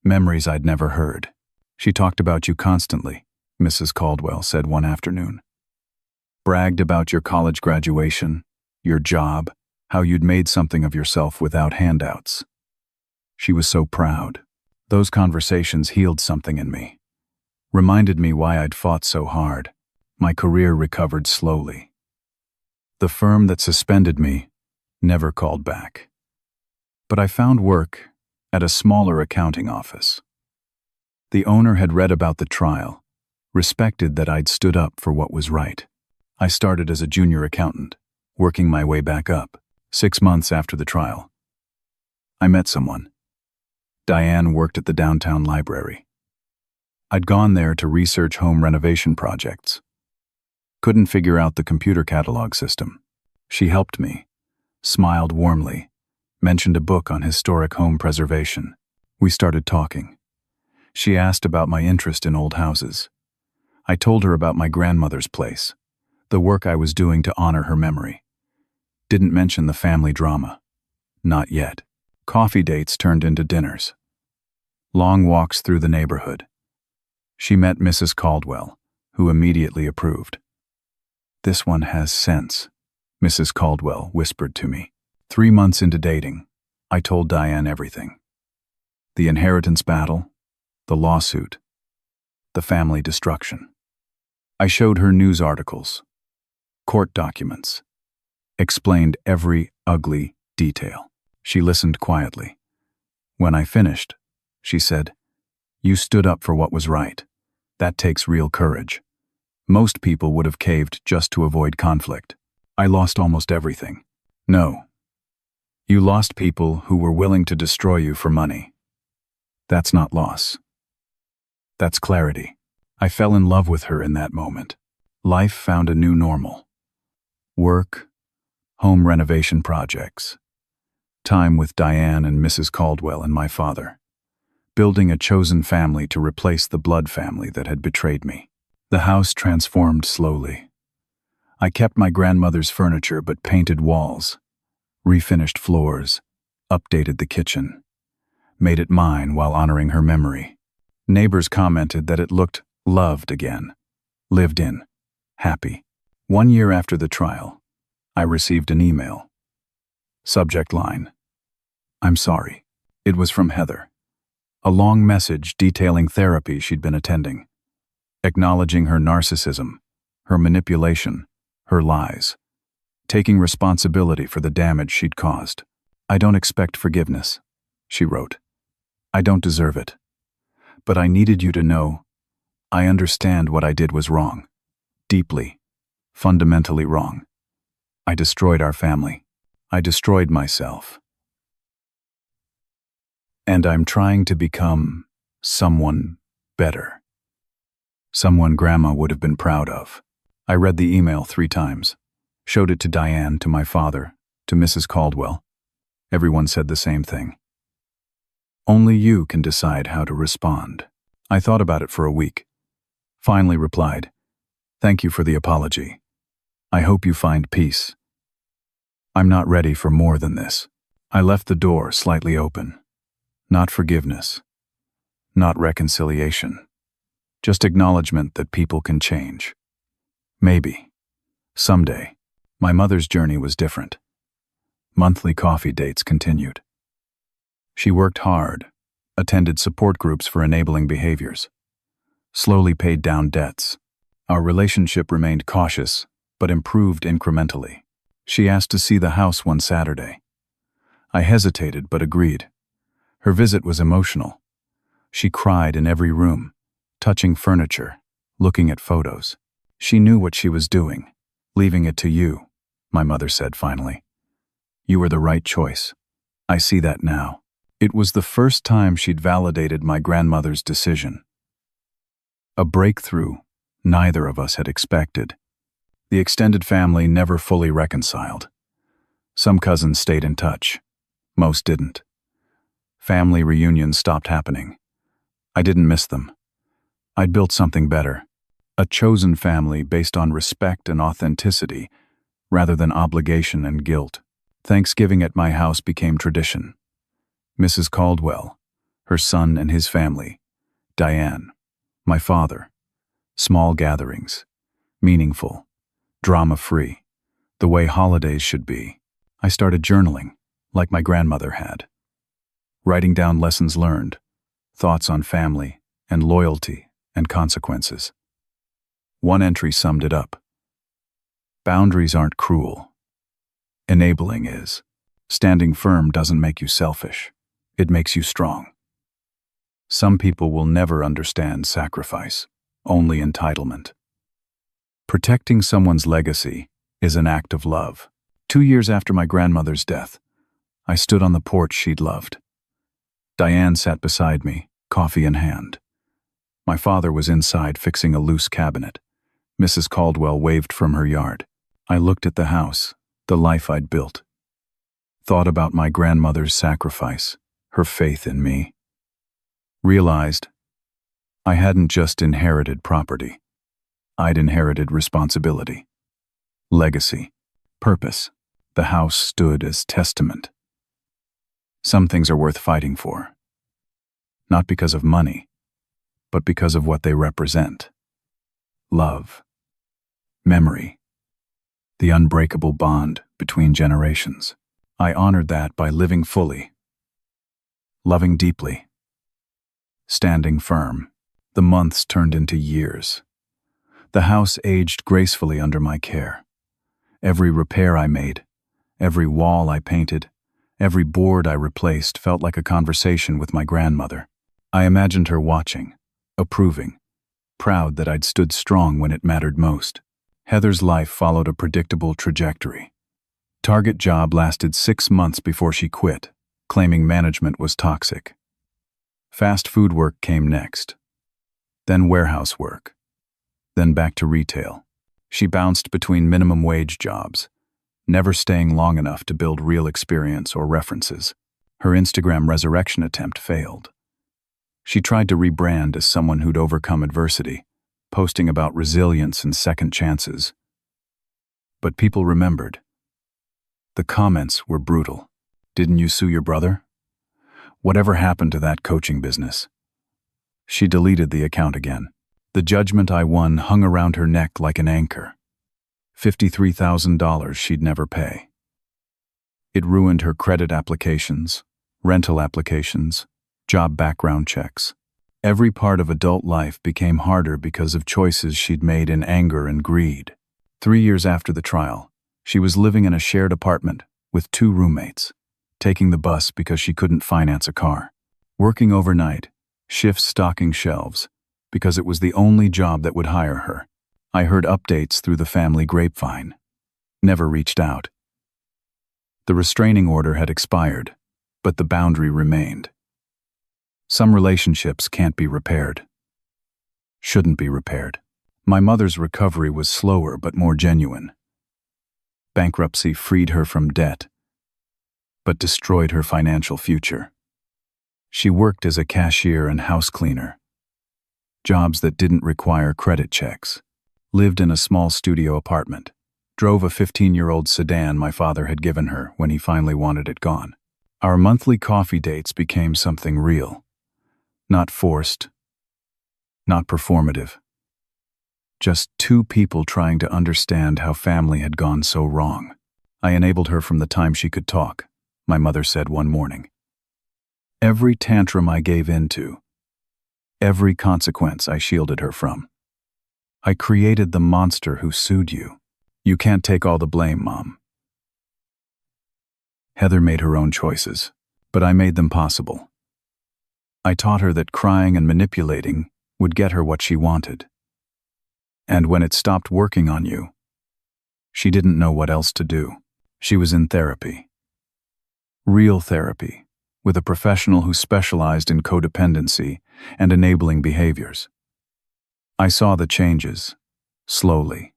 memories I'd never heard. She talked about you constantly, Mrs. Caldwell said one afternoon. Bragged about your college graduation, your job, how you'd made something of yourself without handouts. She was so proud. Those conversations healed something in me, reminded me why I'd fought so hard. My career recovered slowly. The firm that suspended me never called back. But I found work at a smaller accounting office. The owner had read about the trial, respected that I'd stood up for what was right. I started as a junior accountant, working my way back up, 6 months after the trial. I met someone. Diane worked at the downtown library. I'd gone there to research home renovation projects. Couldn't figure out the computer catalog system. She helped me, smiled warmly, mentioned a book on historic home preservation. We started talking. She asked about my interest in old houses. I told her about my grandmother's place, the work I was doing to honor her memory. Didn't mention the family drama. Not yet. Coffee dates turned into dinners. Long walks through the neighborhood. She met Mrs. Caldwell, who immediately approved. "This one has sense," Mrs. Caldwell whispered to me. 3 months into dating, I told Diane everything. The inheritance battle, the lawsuit, the family destruction. I showed her news articles, court documents, explained every ugly detail. She listened quietly. When I finished, she said, "You stood up for what was right. That takes real courage. Most people would have caved just to avoid conflict. I lost almost everything." "No. You lost people who were willing to destroy you for money. That's not loss. That's clarity." I fell in love with her in that moment. Life found a new normal. Work, home renovation projects, time with Diane and Mrs. Caldwell and my father, building a chosen family to replace the blood family that had betrayed me. The house transformed slowly. I kept my grandmother's furniture but painted walls, refinished floors, updated the kitchen, made it mine while honoring her memory. Neighbors commented that it looked loved again, lived in, happy. 1 year after the trial, I received an email. Subject line: "I'm sorry." It was from Heather. A long message detailing therapy she'd been attending, acknowledging her narcissism, her manipulation, her lies, taking responsibility for the damage she'd caused. "I don't expect forgiveness," she wrote. "I don't deserve it. But I needed you to know I understand what I did was wrong. Deeply, fundamentally wrong. I destroyed our family. I destroyed myself. And I'm trying to become someone better. Someone Grandma would have been proud of." I read the email 3 times, showed it to Diane, to my father, to Mrs. Caldwell. Everyone said the same thing. "Only you can decide how to respond." I thought about it for a week. Finally replied, "Thank you for the apology. I hope you find peace. I'm not ready for more than this." I left the door slightly open. Not forgiveness. Not reconciliation. Just acknowledgement that people can change. Maybe. Someday. My mother's journey was different. Monthly coffee dates continued. She worked hard, attended support groups for enabling behaviors, slowly paid down debts. Our relationship remained cautious, but improved incrementally. She asked to see the house one Saturday. I hesitated but agreed. Her visit was emotional. She cried in every room, touching furniture, looking at photos. She knew what she was doing. "Leaving it to you," my mother said finally. "You were the right choice. I see that now." It was the first time she'd validated my grandmother's decision. A breakthrough neither of us had expected. The extended family never fully reconciled. Some cousins stayed in touch. Most didn't. Family reunions stopped happening. I didn't miss them. I'd built something better. A chosen family based on respect and authenticity, rather than obligation and guilt. Thanksgiving at my house became tradition. Mrs. Caldwell, her son and his family, Diane, my father. Small gatherings, meaningful, drama-free, the way holidays should be. I started journaling, like my grandmother had. Writing down lessons learned, thoughts on family and loyalty and consequences. One entry summed it up. Boundaries aren't cruel. Enabling is. Standing firm doesn't make you selfish. It makes you strong. Some people will never understand sacrifice, only entitlement. Protecting someone's legacy is an act of love. 2 years after my grandmother's death, I stood on the porch she'd loved. Diane sat beside me, coffee in hand. My father was inside fixing a loose cabinet. Mrs. Caldwell waved from her yard. I looked at the house, the life I'd built. Thought about my grandmother's sacrifice, her faith in me. Realized I hadn't just inherited property. I'd inherited responsibility, legacy, purpose. The house stood as testament. Some things are worth fighting for. Not because of money, but because of what they represent. Love, memory, the unbreakable bond between generations. I honored that by living fully, loving deeply, standing firm. The months turned into years. The house aged gracefully under my care. Every repair I made, every wall I painted, every board I replaced felt like a conversation with my grandmother. I imagined her watching, approving, proud that I'd stood strong when it mattered most. Heather's life followed a predictable trajectory. Target job lasted 6 months before she quit, claiming management was toxic. Fast food work came next. Then warehouse work. Then back to retail. She bounced between minimum wage jobs, never staying long enough to build real experience or references. Her Instagram resurrection attempt failed. She tried to rebrand as someone who'd overcome adversity, posting about resilience and second chances. But people remembered. The comments were brutal. Didn't you sue your brother? Whatever happened to that coaching business? She deleted the account again. The judgment I won hung around her neck like an anchor. $53,000 she'd never pay. It ruined her credit applications, rental applications, job background checks. Every part of adult life became harder because of choices she'd made in anger and greed. 3 years after the trial, she was living in a shared apartment with 2 roommates, taking the bus because she couldn't finance a car, working overnight, shifts stocking shelves, because it was the only job that would hire her. I heard updates through the family grapevine. Never reached out. The restraining order had expired, but the boundary remained. Some relationships can't be repaired. Shouldn't be repaired. My mother's recovery was slower but more genuine. Bankruptcy freed her from debt, but destroyed her financial future. She worked as a cashier and house cleaner, jobs that didn't require credit checks, lived in a small studio apartment, drove a 15-year-old sedan my father had given her when he finally wanted it gone. Our monthly coffee dates became something real, not forced, not performative. Just 2 people trying to understand how family had gone so wrong. I enabled her from the time she could talk, my mother said one morning. Every tantrum I gave into, every consequence I shielded her from. I created the monster who sued you. You can't take all the blame, Mom. Heather made her own choices, but I made them possible. I taught her that crying and manipulating would get her what she wanted. And when it stopped working on you, she didn't know what else to do. She was in therapy. Real therapy, with a professional who specialized in codependency and enabling behaviors. I saw the changes, slowly,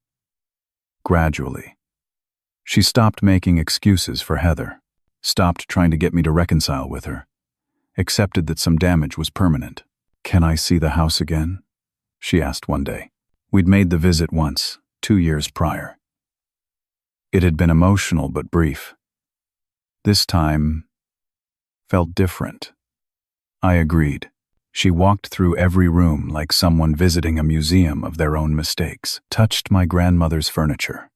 gradually. She stopped making excuses for Heather, stopped trying to get me to reconcile with her, accepted that some damage was permanent. "Can I see the house again?" she asked one day. We'd made the visit once, 2 years prior. It had been emotional but brief. This time felt different. I agreed. She walked through every room like someone visiting a museum of their own mistakes, touched my grandmother's furniture,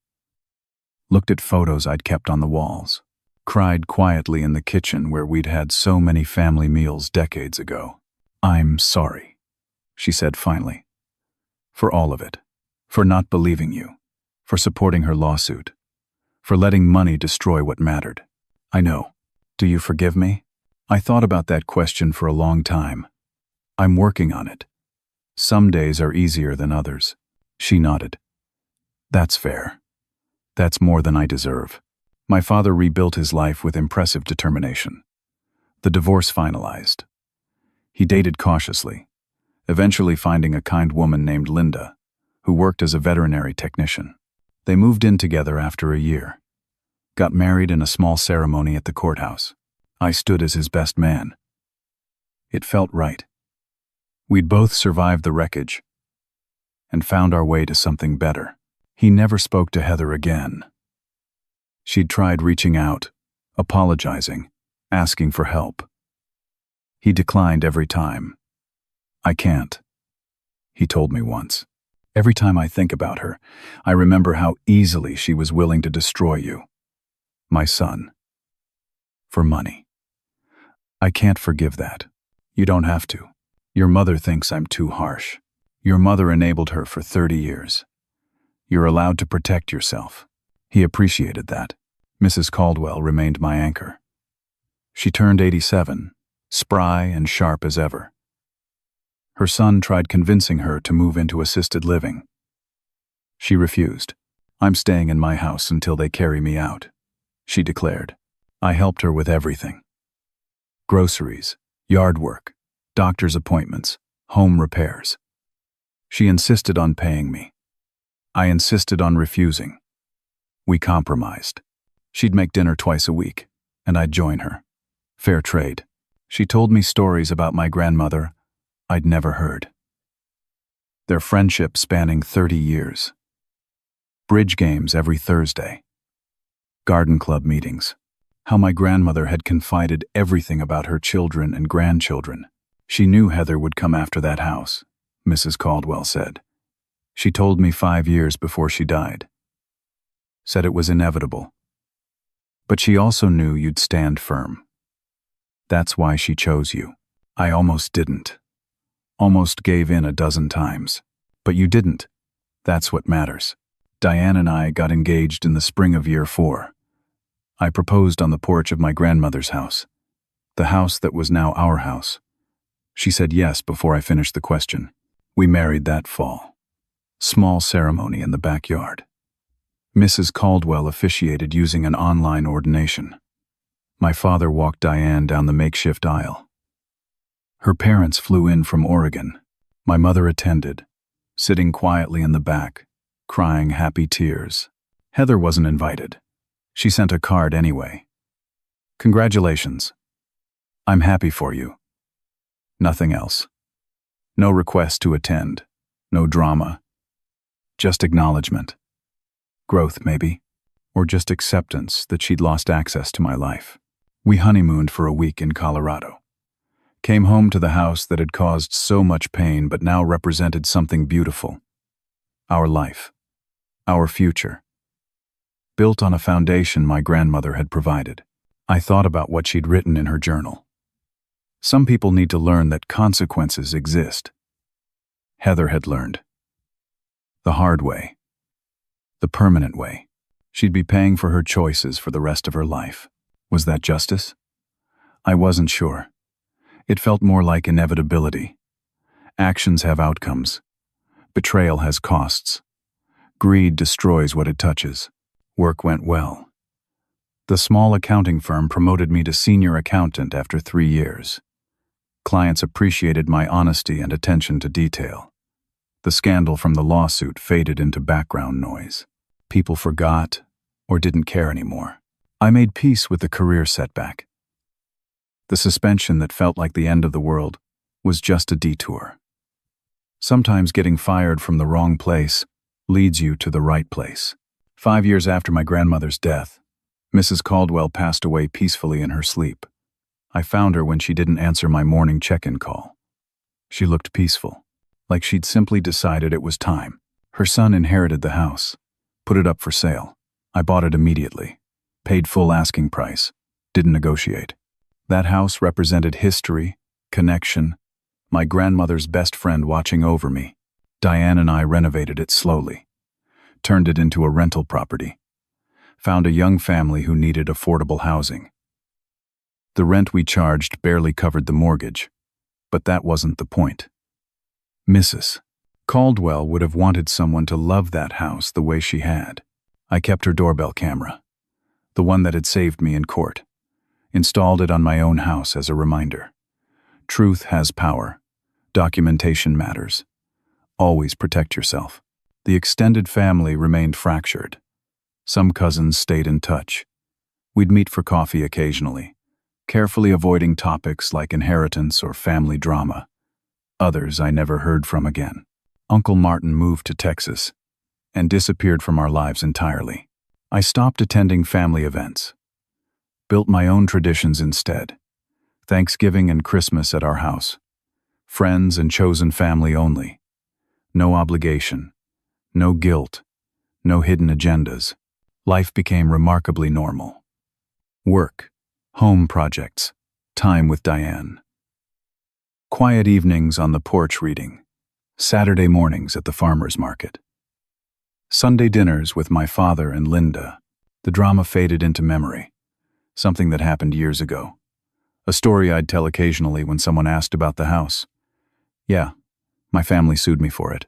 looked at photos I'd kept on the walls, cried quietly in the kitchen where we'd had so many family meals decades ago. "I'm sorry," she said finally. "For all of it. For not believing you. For supporting her lawsuit. For letting money destroy what mattered. I know. Do you forgive me?" I thought about that question for a long time. "I'm working on it. Some days are easier than others." She nodded. "That's fair. That's more than I deserve." My father rebuilt his life with impressive determination. The divorce finalized. He dated cautiously, eventually finding a kind woman named Linda, who worked as a veterinary technician. They moved in together after a year, got married in a small ceremony at the courthouse. I stood as his best man. It felt right. We'd both survived the wreckage and found our way to something better. He never spoke to Heather again. She'd tried reaching out, apologizing, asking for help. He declined every time. "I can't," he told me once. "Every time I think about her, I remember how easily she was willing to destroy you, my son, for money. I can't forgive that. You don't have to. Your mother thinks I'm too harsh. Your mother enabled her for 30 years. You're allowed to protect yourself." He appreciated that. Mrs. Caldwell remained my anchor. She turned 87, spry and sharp as ever. Her son tried convincing her to move into assisted living. She refused. "I'm staying in my house until they carry me out," she declared. I helped her with everything. Groceries, yard work, doctor's appointments, home repairs. She insisted on paying me. I insisted on refusing. We compromised. She'd make dinner twice a week, and I'd join her. Fair trade. She told me stories about my grandmother I'd never heard. Their friendship spanning 30 years. Bridge games every Thursday. Garden club meetings. How my grandmother had confided everything about her children and grandchildren. She knew Heather would come after that house, Mrs. Caldwell said. She told me 5 years before she died. Said it was inevitable. But she also knew you'd stand firm. That's why she chose you. I almost didn't. Almost gave in a dozen times. But you didn't. That's what matters. Diane and I got engaged in the spring of year 4. I proposed on the porch of my grandmother's house, the house that was now our house. She said yes before I finished the question. We married that fall. Small ceremony in the backyard. Mrs. Caldwell officiated using an online ordination. My father walked Diane down the makeshift aisle. Her parents flew in from Oregon. My mother attended, sitting quietly in the back, crying happy tears. Heather wasn't invited. She sent a card anyway. "Congratulations. I'm happy for you." Nothing else. No request to attend. No drama. Just acknowledgement. Growth, maybe. Or just acceptance that she'd lost access to my life. We honeymooned for a week in Colorado. Came home to the house that had caused so much pain but now represented something beautiful. Our life. Our future. Built on a foundation my grandmother had provided. I thought about what she'd written in her journal. Some people need to learn that consequences exist. Heather had learned. The hard way. The permanent way. She'd be paying for her choices for the rest of her life. Was that justice? I wasn't sure. It felt more like inevitability. Actions have outcomes. Betrayal has costs. Greed destroys what it touches. Work went well. The small accounting firm promoted me to senior accountant after 3 years. Clients appreciated my honesty and attention to detail. The scandal from the lawsuit faded into background noise. People forgot or didn't care anymore. I made peace with the career setback. The suspension that felt like the end of the world was just a detour. Sometimes getting fired from the wrong place leads you to the right place. 5 years after my grandmother's death, Mrs. Caldwell passed away peacefully in her sleep. I found her when she didn't answer my morning check-in call. She looked peaceful, like she'd simply decided it was time. Her son inherited the house, put it up for sale. I bought it immediately, paid full asking price, didn't negotiate. That house represented history, connection, my grandmother's best friend watching over me. Diane and I renovated it slowly, turned it into a rental property, found a young family who needed affordable housing. The rent we charged barely covered the mortgage, but that wasn't the point. Mrs. Caldwell would have wanted someone to love that house the way she had. I kept her doorbell camera, the one that had saved me in court, installed it on my own house as a reminder. Truth has power. Documentation matters. Always protect yourself. The extended family remained fractured. Some cousins stayed in touch. We'd meet for coffee occasionally, carefully avoiding topics like inheritance or family drama. Others I never heard from again. Uncle Martin moved to Texas and disappeared from our lives entirely. I stopped attending family events, built my own traditions instead. Thanksgiving and Christmas at our house. Friends and chosen family only. No obligation, no guilt, no hidden agendas. Life became remarkably normal. Work, home projects, time with Diane. Quiet evenings on the porch reading. Saturday mornings at the farmer's market. Sunday dinners with my father and Linda. The drama faded into memory, something that happened years ago. A story I'd tell occasionally when someone asked about the house. Yeah, my family sued me for it.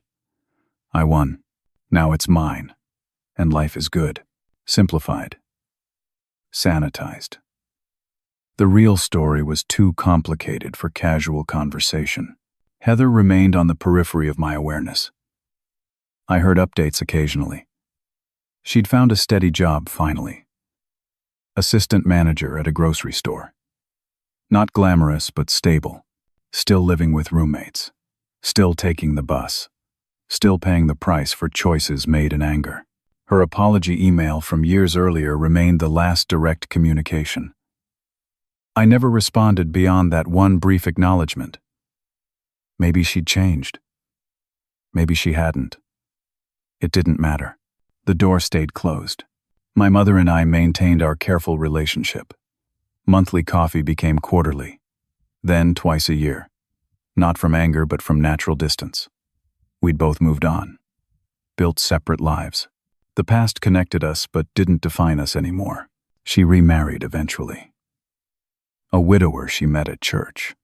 I won. Now it's mine. And life is good. Simplified. Sanitized. The real story was too complicated for casual conversation. Heather remained on the periphery of my awareness. I heard updates occasionally. She'd found a steady job finally. Assistant manager at a grocery store. Not glamorous, but stable. Still living with roommates. Still taking the bus. Still paying the price for choices made in anger. Her apology email from years earlier remained the last direct communication. I never responded beyond that one brief acknowledgement. Maybe she'd changed. Maybe she hadn't. It didn't matter. The door stayed closed. My mother and I maintained our careful relationship. Monthly coffee became quarterly, then twice a year. Not from anger, but from natural distance. We'd both moved on, built separate lives. The past connected us, but didn't define us anymore. She remarried eventually. A widower she met at church.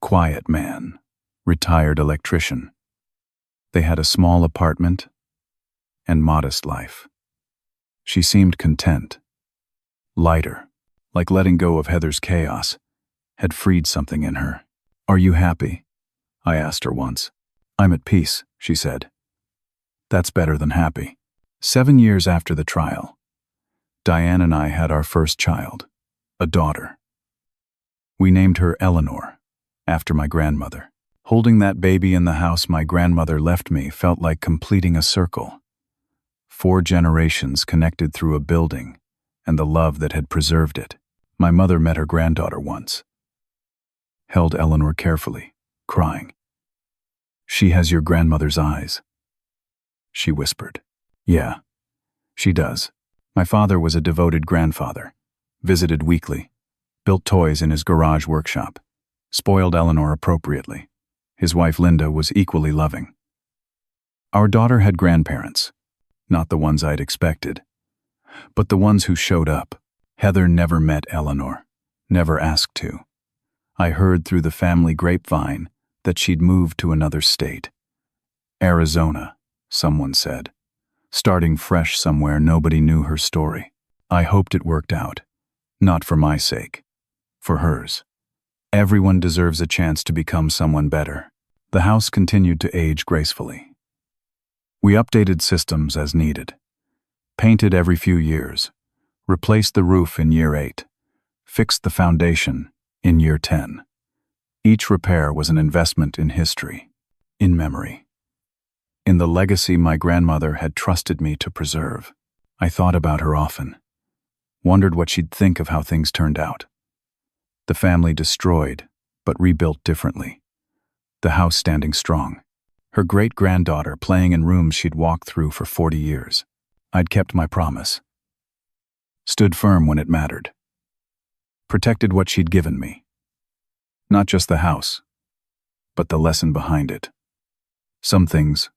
Quiet man, retired electrician. They had a small apartment and modest life. She seemed content, lighter. Like letting go of Heather's chaos, had freed something in her. Are you happy? I asked her once. I'm at peace, she said. That's better than happy. 7 years after the trial, Diane and I had our first child, a daughter. We named her Eleanor, after my grandmother. Holding that baby in the house my grandmother left me felt like completing a circle. 4 generations connected through a building, and the love that had preserved it. My mother met her granddaughter once. Held Eleanor carefully, crying. She has your grandmother's eyes. She whispered. Yeah, she does. My father was a devoted grandfather. Visited weekly. Built toys in his garage workshop. Spoiled Eleanor appropriately. His wife Linda was equally loving. Our daughter had grandparents. Not the ones I'd expected, but the ones who showed up. Heather never met Eleanor, never asked to. I heard through the family grapevine that she'd moved to another state. Arizona, someone said. Starting fresh somewhere nobody knew her story. I hoped it worked out. Not for my sake. For hers. Everyone deserves a chance to become someone better. The house continued to age gracefully. We updated systems as needed. Painted every few years. Replaced the roof in year 8. Fixed the foundation in year 10. Each repair was an investment in history, in memory, in the legacy my grandmother had trusted me to preserve. I thought about her often, wondered what she'd think of how things turned out. The family destroyed, but rebuilt differently. The house standing strong. Her great-granddaughter playing in rooms she'd walked through for 40 years. I'd kept my promise. Stood firm when it mattered. Protected what she'd given me. Not just the house, but the lesson behind it. Some things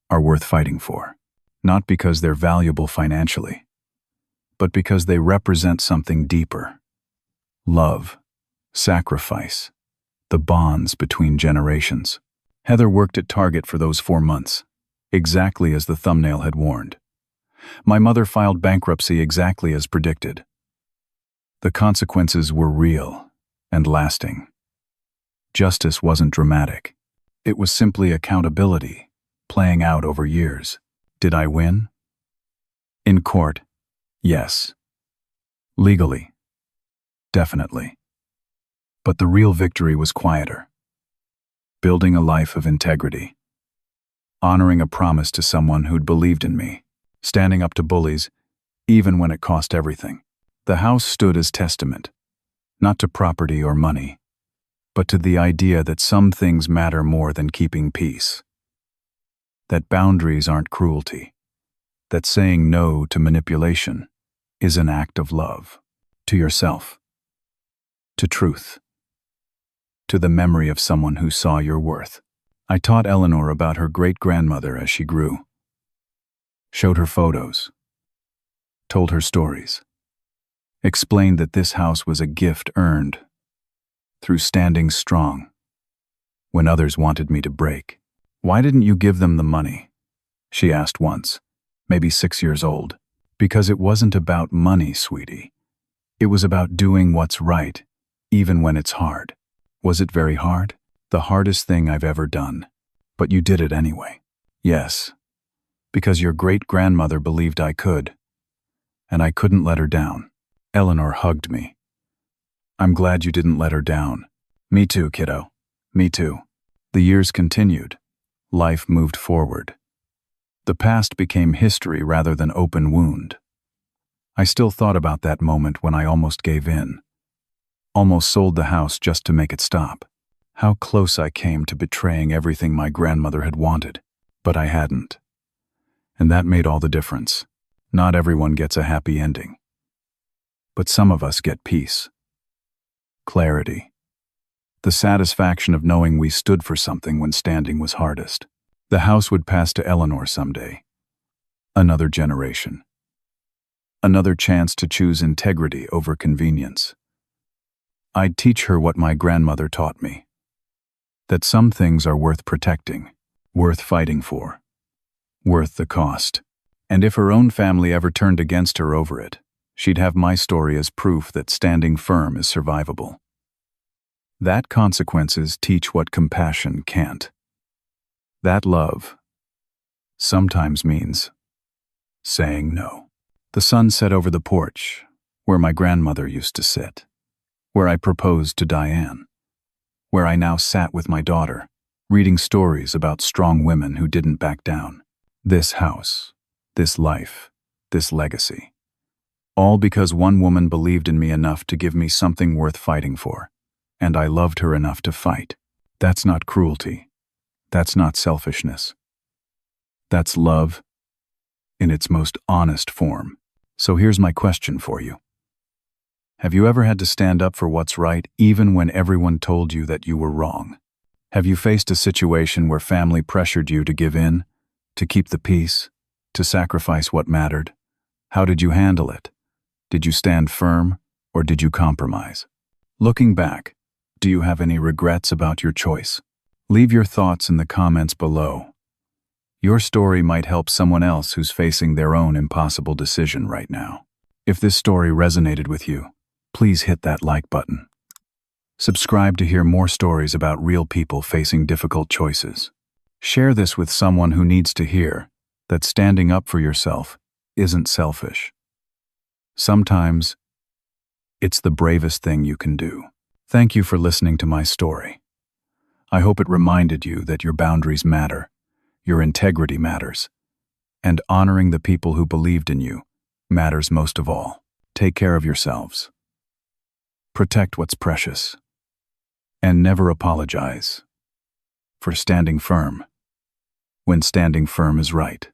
are worth fighting for, not because they're valuable financially, but because they represent something deeper. Love, sacrifice, the bonds between generations. Heather worked at Target for those 4 months, exactly as the thumbnail had warned. My mother filed bankruptcy exactly as predicted. The consequences were real and lasting. Justice wasn't dramatic. It was simply accountability, playing out over years. Did I win? In court, yes. Legally, definitely. But the real victory was quieter. Building a life of integrity. Honoring a promise to someone who'd believed in me. Standing up to bullies, even when it cost everything. The house stood as testament, not to property or money, but to the idea that some things matter more than keeping peace. That boundaries aren't cruelty. That saying no to manipulation is an act of love. To yourself. To truth. To the memory of someone who saw your worth. I taught Eleanor about her great-grandmother as she grew. Showed her photos. Told her stories. Explained that this house was a gift earned through standing strong when others wanted me to break. "Why didn't you give them the money?" she asked once, maybe 6 years old. "Because it wasn't about money, sweetie. It was about doing what's right, even when it's hard." Was it very hard? The hardest thing I've ever done. But you did it anyway. Yes. Because your great-grandmother believed I could. And I couldn't let her down. Eleanor hugged me. "I'm glad you didn't let her down." "Me too, kiddo. Me too." The years continued. Life moved forward. The past became history rather than open wound. I still thought about that moment when I almost gave in. Almost sold the house just to make it stop. How close I came to betraying everything my grandmother had wanted. But I hadn't. And that made all the difference. Not everyone gets a happy ending. But some of us get peace. Clarity. The satisfaction of knowing we stood for something when standing was hardest. The house would pass to Eleanor someday. Another generation. Another chance to choose integrity over convenience. I'd teach her what my grandmother taught me. That some things are worth protecting, worth fighting for, worth the cost. And if her own family ever turned against her over it, she'd have my story as proof that standing firm is survivable. That consequences teach what compassion can't. That love sometimes means saying no. The sun set over the porch, where my grandmother used to sit. Where I proposed to Diane, where I now sat with my daughter, reading stories about strong women who didn't back down. This house, this life, this legacy. All because one woman believed in me enough to give me something worth fighting for, and I loved her enough to fight. That's not cruelty. That's not selfishness. That's love in its most honest form. So here's my question for you. Have you ever had to stand up for what's right even when everyone told you that you were wrong? Have you faced a situation where family pressured you to give in, to keep the peace, to sacrifice what mattered? How did you handle it? Did you stand firm or did you compromise? Looking back, do you have any regrets about your choice? Leave your thoughts in the comments below. Your story might help someone else who's facing their own impossible decision right now. If this story resonated with you, please hit that like button. Subscribe to hear more stories about real people facing difficult choices. Share this with someone who needs to hear that standing up for yourself isn't selfish. Sometimes, it's the bravest thing you can do. Thank you for listening to my story. I hope it reminded you that your boundaries matter, your integrity matters, and honoring the people who believed in you matters most of all. Take care of yourselves. Protect what's precious. And never apologize for standing firm when standing firm is right.